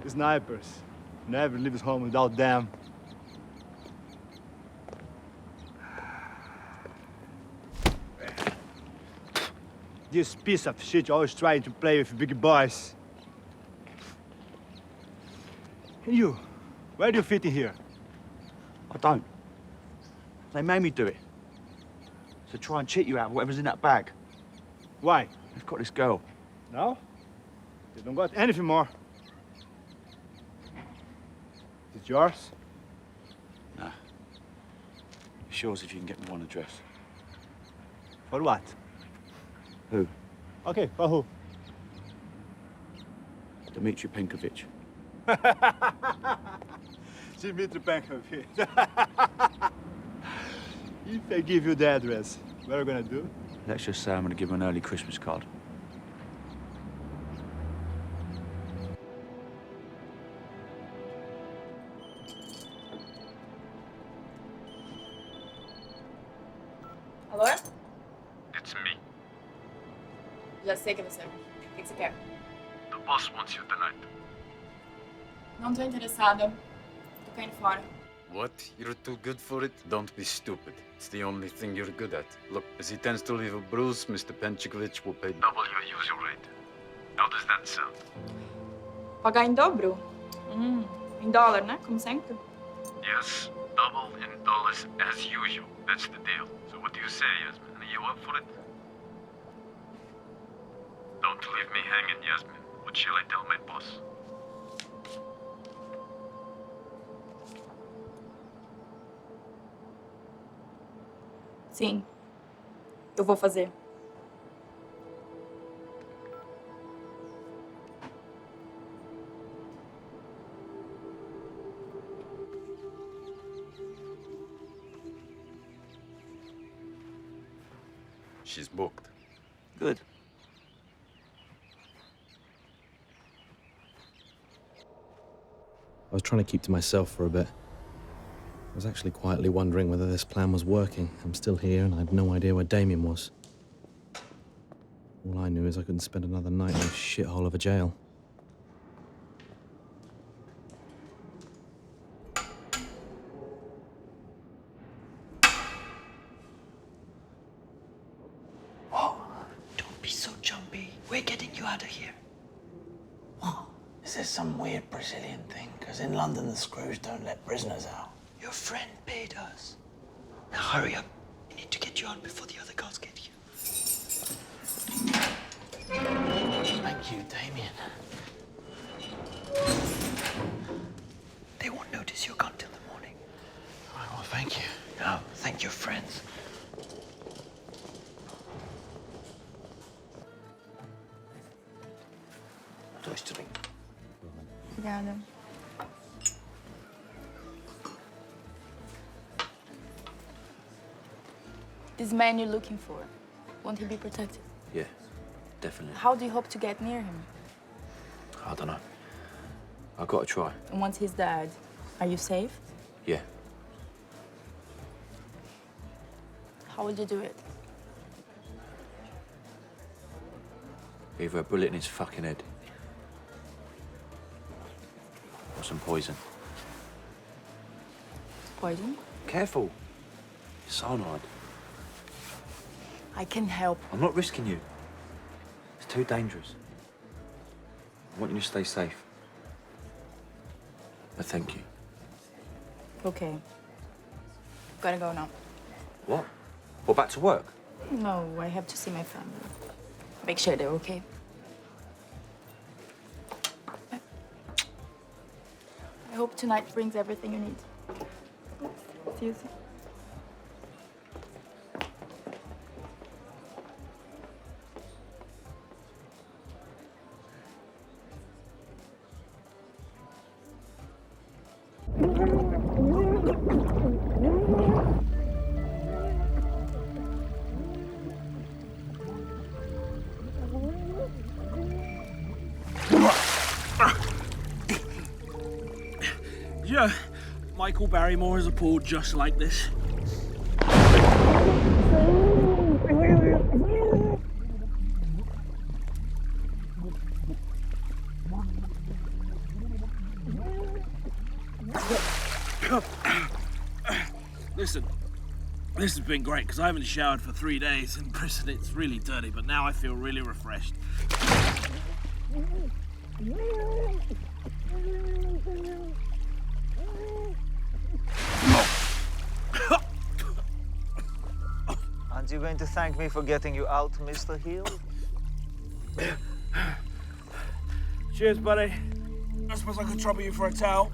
Snipers. Never leaves home without them. This piece of shit always trying to play with big boys. And you, where do you fit in here? I don't. They made me do it. To try and cheat you out of whatever's in that bag. Why? They've got this girl. No? They don't got anything more. Is it yours? Nah. It's yours if you can get me one address. For what? Who? Okay, for who? Dmitri Penkovich. Dmitri Penkovich. If I give you the address, what are you gonna do? Let's just say I'm gonna give him an early Christmas card. Alô? It's me. Já sei que é você. O que você quer? The boss wants you tonight. Não tô interessada. Tô caindo fora. What? You're too good for it? Don't be stupid. It's the only thing you're good at. Look, as he tends to leave a bruise, Mr. Penchikovic will pay double your usual rate. How does that sound? Pagar em dobro? Em dólar, né? Como sempre. Yes, double in dollars as usual. That's the deal. So what do you say, Yasmin? Are you up for it? Don't leave me hanging, Yasmin. What shall I tell my boss? Sim. Eu vou fazer. She's booked. Good. I was trying to keep to myself for a bit. I was actually quietly wondering whether this plan was working. I'm still here, and I had no idea where Damien was. All I knew is I couldn't spend another night in a shithole of a jail. Don't be so jumpy. We're getting you out of here. What? Is this some weird Brazilian thing? Because in London, the screws don't let prisoners out. Your friend paid us. Now hurry up. We need to get you out before the other guards get here. Thank you, Damien. They won't notice you're gone till the morning. All right, well, thank you. No, thank your friends. Dois também. Obrigada. This man you're looking for, won't he be protected? Yeah, definitely. How do you hope to get near him? I don't know. I've got to try. And once he's dead, are you safe? Yeah. How will you do it? Either a bullet in his fucking head. Or some poison. Poison? Careful. Cyanide. I can help. I'm not risking you. It's too dangerous. I want you to stay safe. But thank you. Okay. Gotta go now. What? Well, back to work? No, I have to see my family. Make sure they're okay. I hope tonight brings everything you need. See you soon. Yeah, Michael Barrymore is a pool just like this. This has been great, because I haven't showered for 3 days. In prison, it's really dirty, but now I feel really refreshed. Aren't you going to thank me for getting you out, Mr. Hill? Cheers, buddy. I suppose I could trouble you for a towel.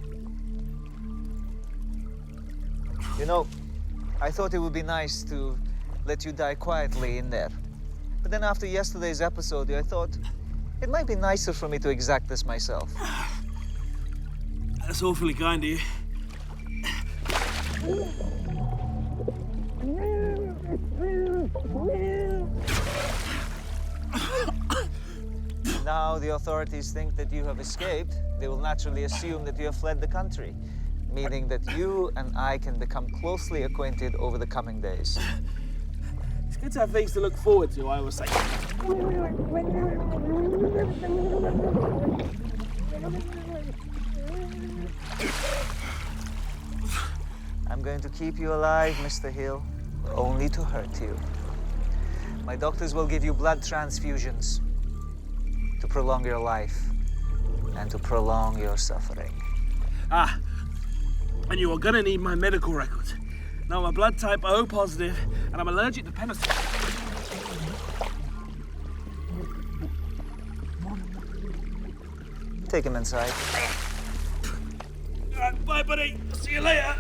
You know, I thought it would be nice to let you die quietly in there. But then after yesterday's episode, I thought it might be nicer for me to exact this myself. That's awfully kind of you. Now the authorities think that you have escaped. They will naturally assume that you have fled the country, meaning that you and I can become closely acquainted over the coming days. It's good to have things to look forward to, I always say. I'm going to keep you alive, Mr. Hill, only to hurt you. My doctors will give you blood transfusions to prolong your life and to prolong your suffering. Ah, and you are gonna need my medical records. Now I'm a blood type O positive, and I'm allergic to penicillin. Take him inside. All right, bye, buddy. See you later.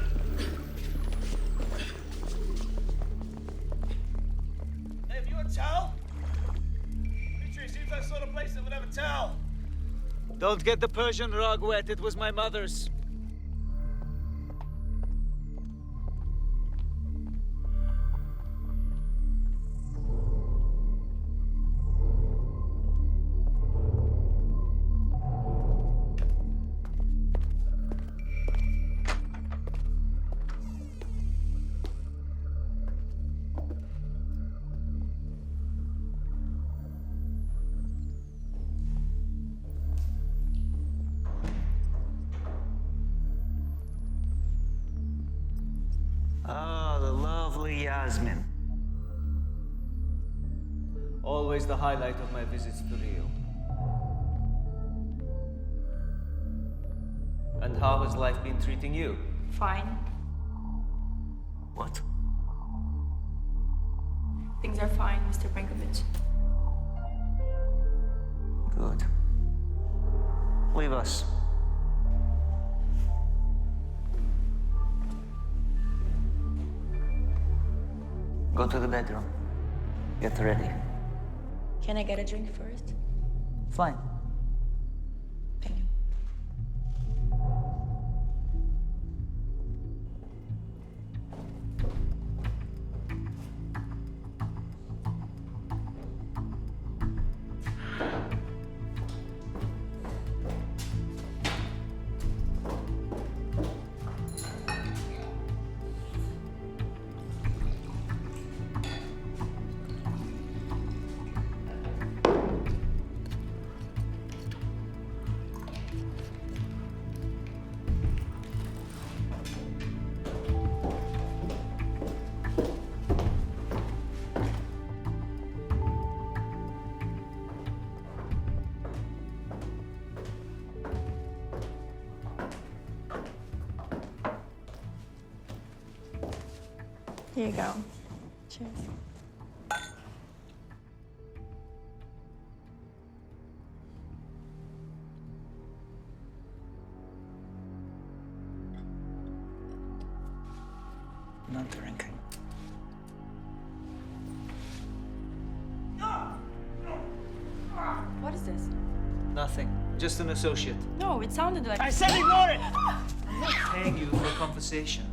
Hey, have you a towel? Dimitri, seems like the sort of place that would have a towel. Don't get the Persian rug wet. It was my mother's. Ah, the lovely Yasmin. Always the highlight of my visits to Rio. And how has life been treating you? Fine. What? Things are fine, Mr. Brankovich. Good. Leave us. Go to the bedroom. Get ready. Can I get a drink first? Fine. Thank you. Here you go. Cheers. Not drinking. What is this? Nothing. Just an associate. No, it sounded like... I said ignore it! I'm not paying you for conversation.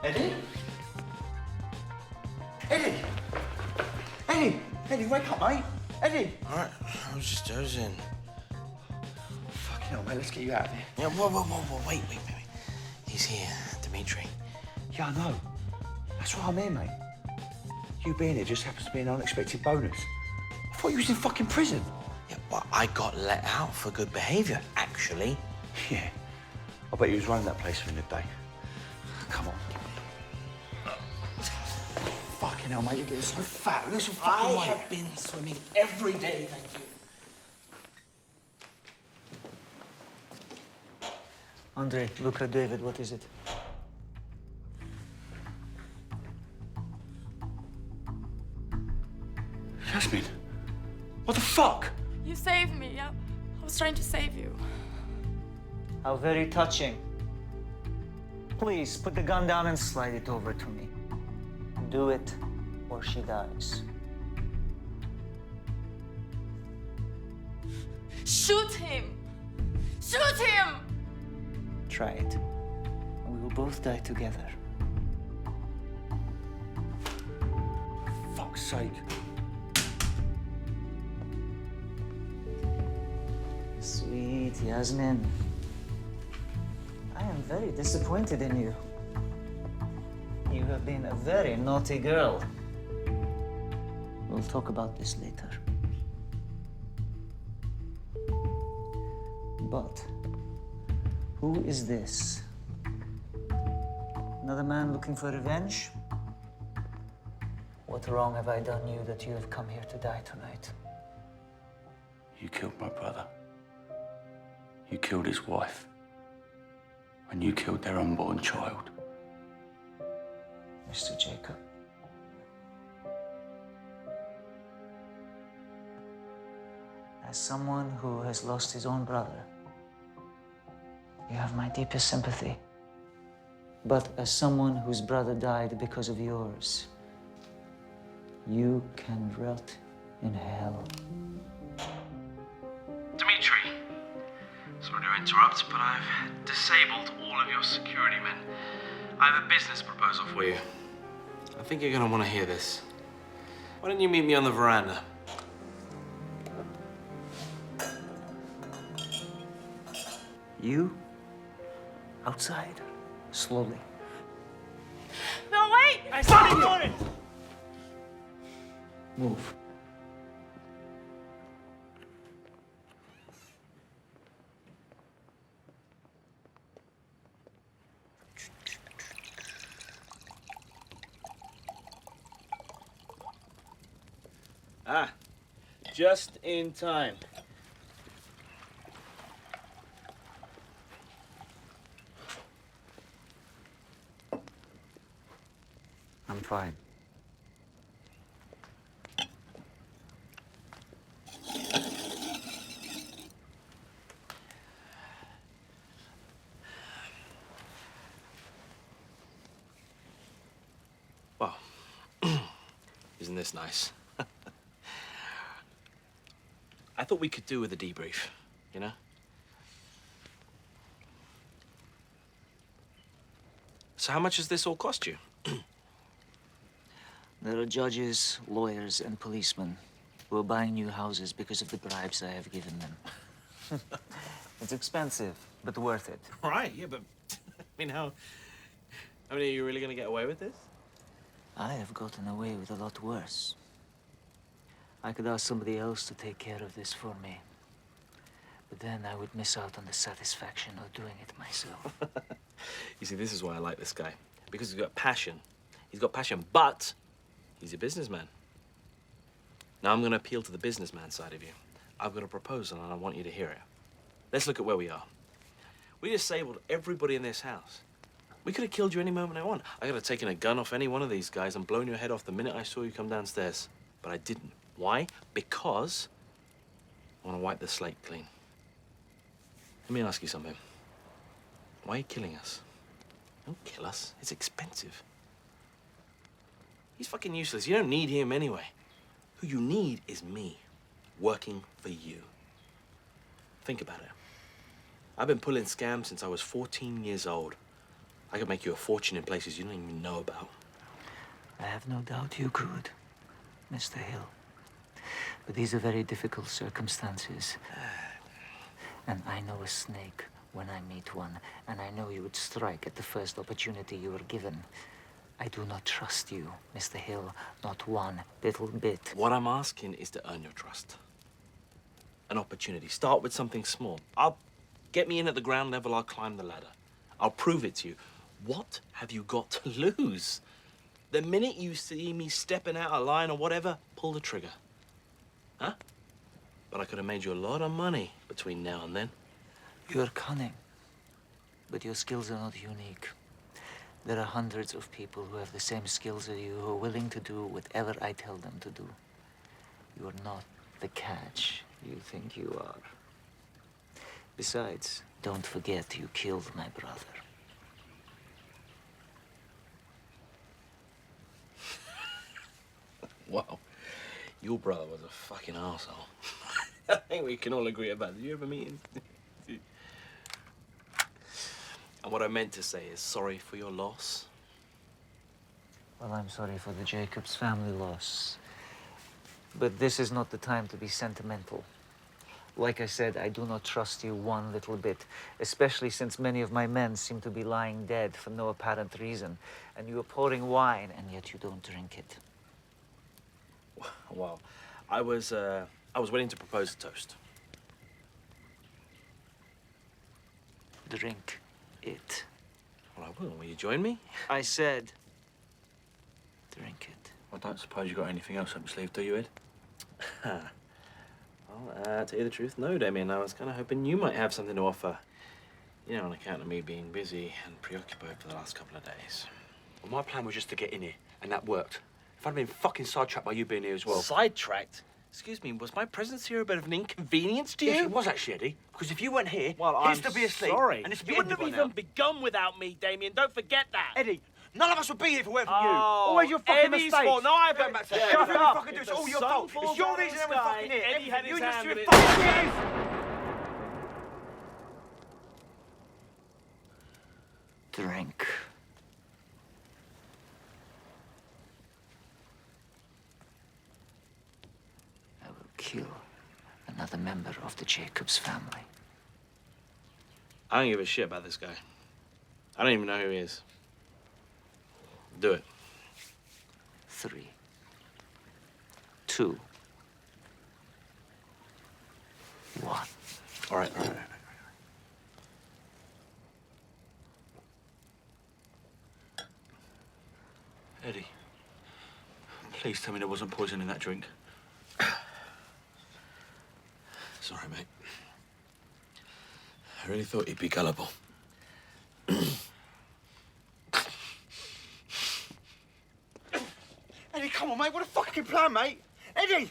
Eddie? Eddie! Eddie! Eddie, wake up, mate! Eddie! All right, I was just dozing. Fucking hell, mate, let's get you out of here. Yeah, whoa, wait. He's here, Dimitri. Yeah, I know. That's why I'm here, mate. You being here just happens to be an unexpected bonus. I thought you was in fucking prison. Yeah, but I got let out for good behaviour, actually. Yeah. I bet you was running that place for a day. Come on. Fucking hell, mate, you're getting so fat. Lose some fucking weight. I have been swimming every day, thank you. Andre, look at David, what is it? Jasmine, what the fuck? You saved me. I was trying to save you. How very touching. Please, put the gun down and slide it over to me. Do it, or she dies. Shoot him! Shoot him! Try it, and we will both die together. Fuck's sake. Sweet Yasmin. I am very disappointed in you. You have been a very naughty girl. We'll talk about this later. But who is this? Another man looking for revenge? What wrong have I done you that you have come here to die tonight? You killed my brother. You killed his wife. And you killed their unborn child. Mr. Jacob. As someone who has lost his own brother, you have my deepest sympathy. But as someone whose brother died because of yours, you can rot in hell. Dimitri, sorry to interrupt, but I've disabled all of your security men. I have a business proposal for you. I think you're going to want to hear this. Why don't you meet me on the veranda? You? Outside? Slowly. No, wait! Hey, something's on it! Move. Ah, just in time. I'm fine. Well, isn't this nice? I thought we could do with a debrief, you know? So how much has this all cost you? There are judges, lawyers, and policemen who are buying new houses because of the bribes I have given them. It's expensive, but worth it. Right, yeah, but I mean, how are you really going to get away with this? I have gotten away with a lot worse. I could ask somebody else to take care of this for me. But then I would miss out on the satisfaction of doing it myself. You see, this is why I like this guy. Because he's got passion. He's got passion, but he's a businessman. Now I'm going to appeal to the businessman side of you. I've got a proposal and I want you to hear it. Let's look at where we are. We disabled everybody in this house. We could have killed you any moment I want. I could have taken a gun off any one of these guys and blown your head off the minute I saw you come downstairs. But I didn't. Why? Because I want to wipe the slate clean. Let me ask you something. Why are you killing us? Don't kill us. It's expensive. He's fucking useless. You don't need him anyway. Who you need is me, working for you. Think about it. I've been pulling scams since I was 14 years old. I could make you a fortune in places you don't even know about. I have no doubt you could, Mr. Hill. But these are very difficult circumstances. And I know a snake when I meet one, and I know you would strike at the first opportunity you were given. I do not trust you, Mr. Hill, not one little bit. What I'm asking is to earn your trust. An opportunity. Start with something small. Get me in at the ground level, I'll climb the ladder. I'll prove it to you. What have you got to lose? The minute you see me stepping out of line or whatever, pull the trigger. Huh? But I could have made you a lot of money between now and then. You're cunning, but your skills are not unique. There are hundreds of people who have the same skills as you, who are willing to do whatever I tell them to do. You are not the catch you think you are. Besides, don't forget you killed my brother. Wow. Your brother was a fucking arsehole. I think we can all agree about that. Did you ever meet him? And what I meant to say is sorry for your loss. Well, I'm sorry for the Jacobs family loss. But this is not the time to be sentimental. Like I said, I do not trust you one little bit, especially since many of my men seem to be lying dead for no apparent reason. And you are pouring wine, and yet you don't drink it. Well, I was waiting to propose a toast. Drink it. Well, I will. Will you join me? I said, drink it. I don't suppose you got anything else up your sleeve, do you, Ed? Well, to tell you the truth, no, Damien. I was kind of hoping you might have something to offer. You know, on account of me being busy and preoccupied for the last couple of days. Well, my plan was just to get in here, and that worked. If I'd been fucking sidetracked by you being here as well. Sidetracked? Excuse me, was my presence here a bit of an inconvenience to you? Yes, it was actually, Eddie. Because if you weren't here, well, he'd still be asleep. Sorry. And this would You be wouldn't ended have by even now. begun without me, Damien. Don't forget that. Eddie, none of us would be here if it weren't for you. Oh, Always your fucking Eddie's mistakes. fault. No, I've Going back to Shut everything up. we fucking do, If it's all the your sun fault. falls It's your out of reason the that we're sky, fucking here. Eddie had his You and your hand stupid in it. fucking Drink. I will kill another member of the Jacobs family. I don't give a shit about this guy. I don't even know who he is. Do it. 3, 2, 1. All right. Eddie, please tell me there wasn't poison in that drink. Sorry, mate. I really thought you'd be gullible. Eddie, come on, mate. What a fucking plan, mate. Eddie!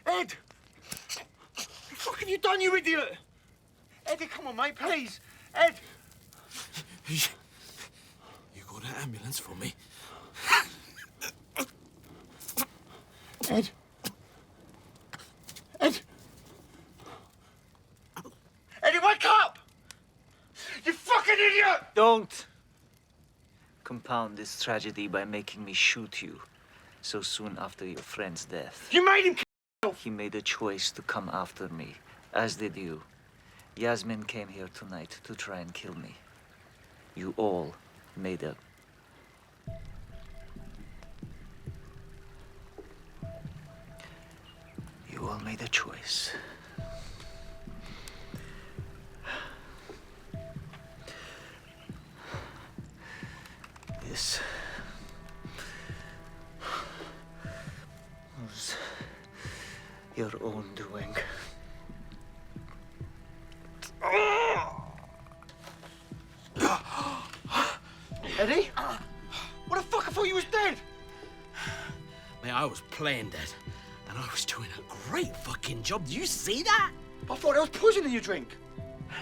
Ed! What the fuck have you done, you idiot? Eddie, come on, mate, please. Ed! You called an ambulance for me. Ed! Ed! Eddie, wake up! You fucking idiot! Don't compound this tragedy by making me shoot you so soon after your friend's death. You made him kill! He made a choice to come after me, as did you. Yasmin came here tonight to try and kill me. You all made a... You all made a choice. This was your own doing. Eddie? What the fuck? I thought you was dead. Mate, I was playing dead, and I was doing a great fucking job. Do you see that? I thought there was poison in your drink.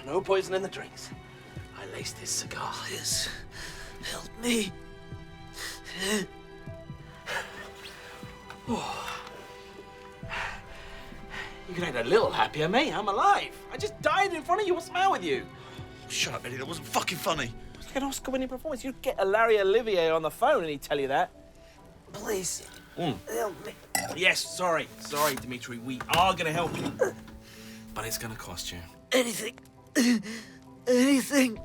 No poison in the drinks. I laced his cigar. Yes. Help me. Oh. You could act a little happier, mate. I'm alive. I just died in front of you. What's the matter with you? Shut up, Eddie. That wasn't fucking funny. fucking Oscar-winning performance. You'd get a Larry Olivier on the phone and he'd tell you that. Please, help me. Yes, sorry, Dimitri. We are going to help you. But it's going to cost you. Anything. Anything.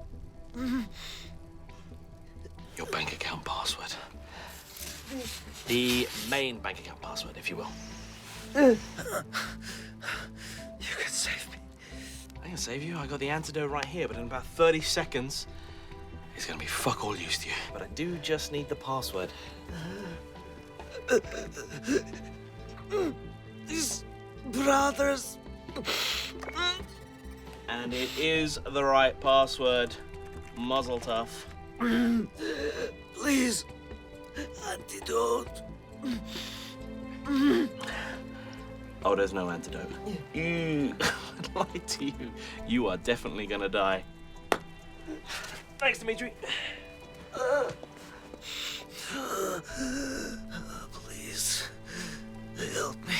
Your bank account password. The main bank account password, if you will. You can save me. I can save you. I got the antidote right here, but in about 30 seconds, it's going to be fuck all use to you. But I do just need the password. These brothers. And it is the right password. Muzzle tough. Please. Antidote. Oh, there's no antidote. You lied to you. You are definitely gonna die. Thanks, Dimitri. Please, help me.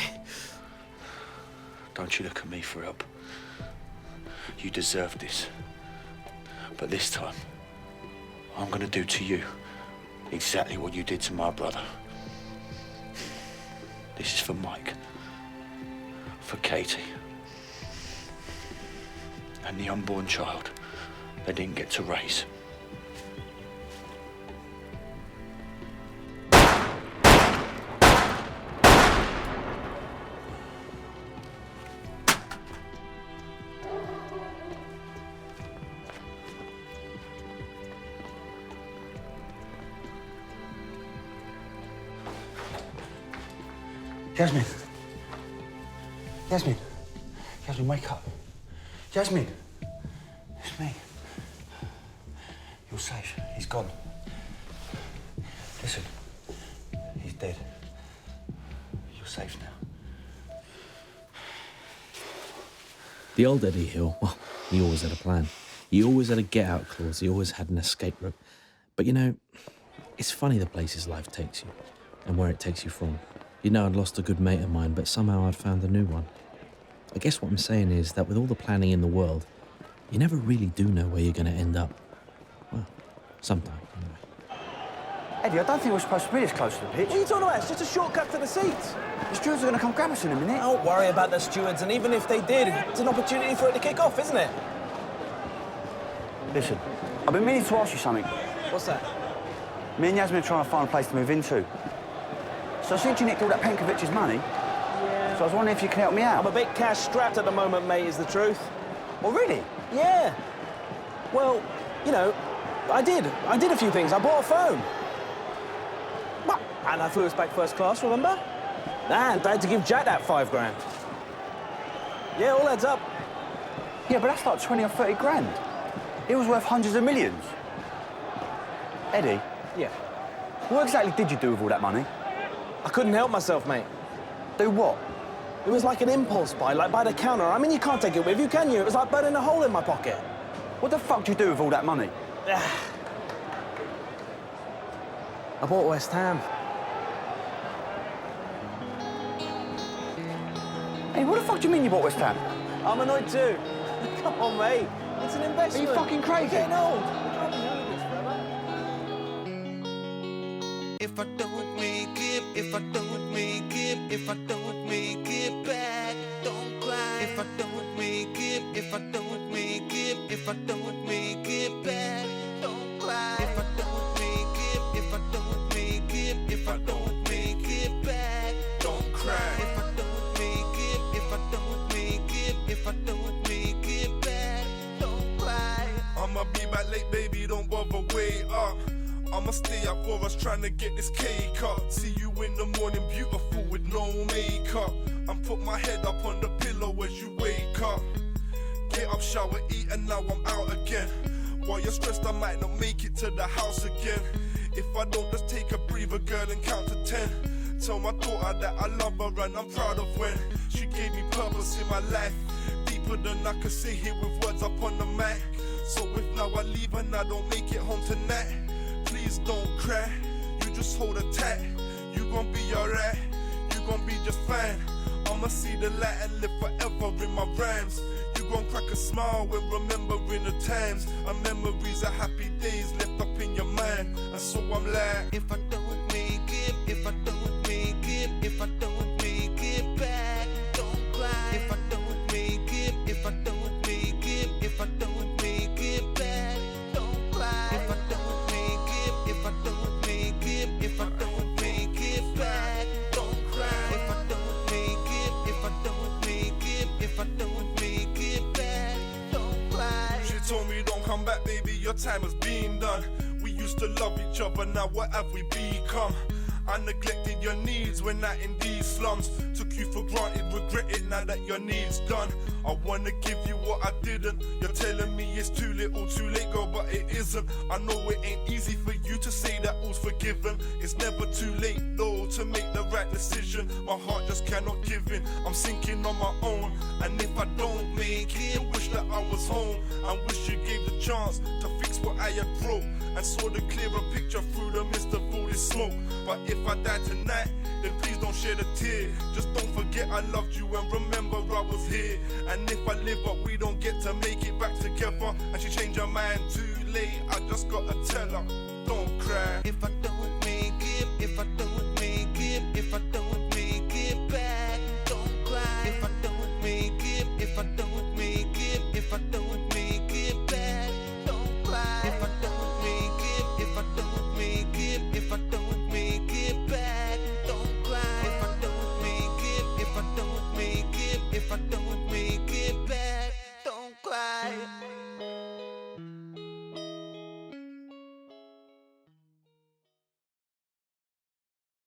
Don't you look at me for help. You deserve this. But this time, I'm gonna do to you exactly what you did to my brother. This is for Mike, for Katie, and the unborn child they didn't get to raise. Jasmine. Jasmine. Jasmine, wake up. Jasmine. It's me. You're safe. He's gone. Listen. He's dead. You're safe now. The old Eddie Hill, well, he always had a plan. He always had a get-out clause. He always had an escape route. But, you know, it's funny the places life takes you and where it takes you from. You know, I'd lost a good mate of mine, but somehow I'd found a new one. I guess what I'm saying is that with all the planning in the world, you never really do know where you're going to end up. Well, sometimes, anyway. Eddie, I don't think we're supposed to be this close to the pitch. What are you talking about? It's just a shortcut to the seats. The stewards are going to come grab us in a minute. Don't worry about the stewards, and even if they did, it's an opportunity for it to kick off, isn't it? Listen, I've been meaning to ask you something. What's that? Me and Yasmin are trying to find a place to move into. So since you nicked all that Penkovich's money, so I was wondering if you can help me out. I'm a bit cash-strapped at the moment, mate, is the truth. Oh, really? Yeah. Well, you know, I did a few things. I bought a phone. And I flew us back first class, remember? And I had to give Jack that $5 grand. Yeah, all adds up. Yeah, but that's like 20 or 30 grand. It was worth hundreds of millions. Eddie? Yeah? What exactly did you do with all that money? I couldn't help myself, mate. Do what? It was like an impulse buy, like by the counter. I mean, you can't take it with you, can you? It was like burning a hole in my pocket. What the fuck do you do with all that money? I bought West Ham. Hey, what the fuck do you mean you bought West Ham? I'm annoyed too. Come on, mate. It's an investment. Are you fucking crazy? We're getting old. If I don't make it, if I don't make it, if I don't make it back, don't cry. If I don't make it, if I don't make it, if I don't make it back, don't cry. If I don't make it, if I don't make it, if I don't make it back, don't cry. If I don't make it, if I don't make it, if I don't make it back, don't cry. I'ma be back late, baby, don't bother, wait up. I'ma stay up for us trying to get this cake up. See you in the morning beautiful with no makeup. I'm put my head up on the pillow as you wake up. Get up, shower, eat, and now I'm out again. While you're stressed, I might not make it to the house again. If I don't, just take a breather, girl, and count to 10. Tell my daughter that I love her and I'm proud of when she gave me purpose in my life. Deeper than I could say here with words up on the mic. So if now I leave and I don't make it home tonight, please don't cry, you just hold her tight. You gon' be alright, you gon' be just fine. I'ma see the light and live forever in my rhymes. You gon' crack a smile when remembering the times and memories of happy days left up in your mind. And so I'm like, if I don't make it, if I don't make it, if I don't make it back, don't cry. If I don't make it, if I don't make it, if I don't make it back, don't cry. If I don't make it, if I don't make it, if I don't make it back, don't cry. If I don't make it, if I don't make it, if I don't make it back, don't cry. she told me don't come back, baby, your time has been done. We used to love each other, now what have we become? I neglected your needs when out in these slums. Took you for granted, regret it now that your needs done. I wanna give you what I didn't. You're telling me it's too little, too late, girl, but it isn't. I know it ain't easy for you to say that all's forgiven. It's never too late, though, to make the right decision. My heart just cannot give in. I'm sinking on my own, and if I don't make it, wish that I was home. I wish you gave the chance to fix what I had broke, and saw the clearer picture through the mist of all this smoke. But if I die tonight, then please don't shed a tear. Just don't forget I loved you and remember I was here. And if I live but we don't get to make it back together, and she changed her mind too late, I just gotta tell her, don't cry. If I don't make it, if I don't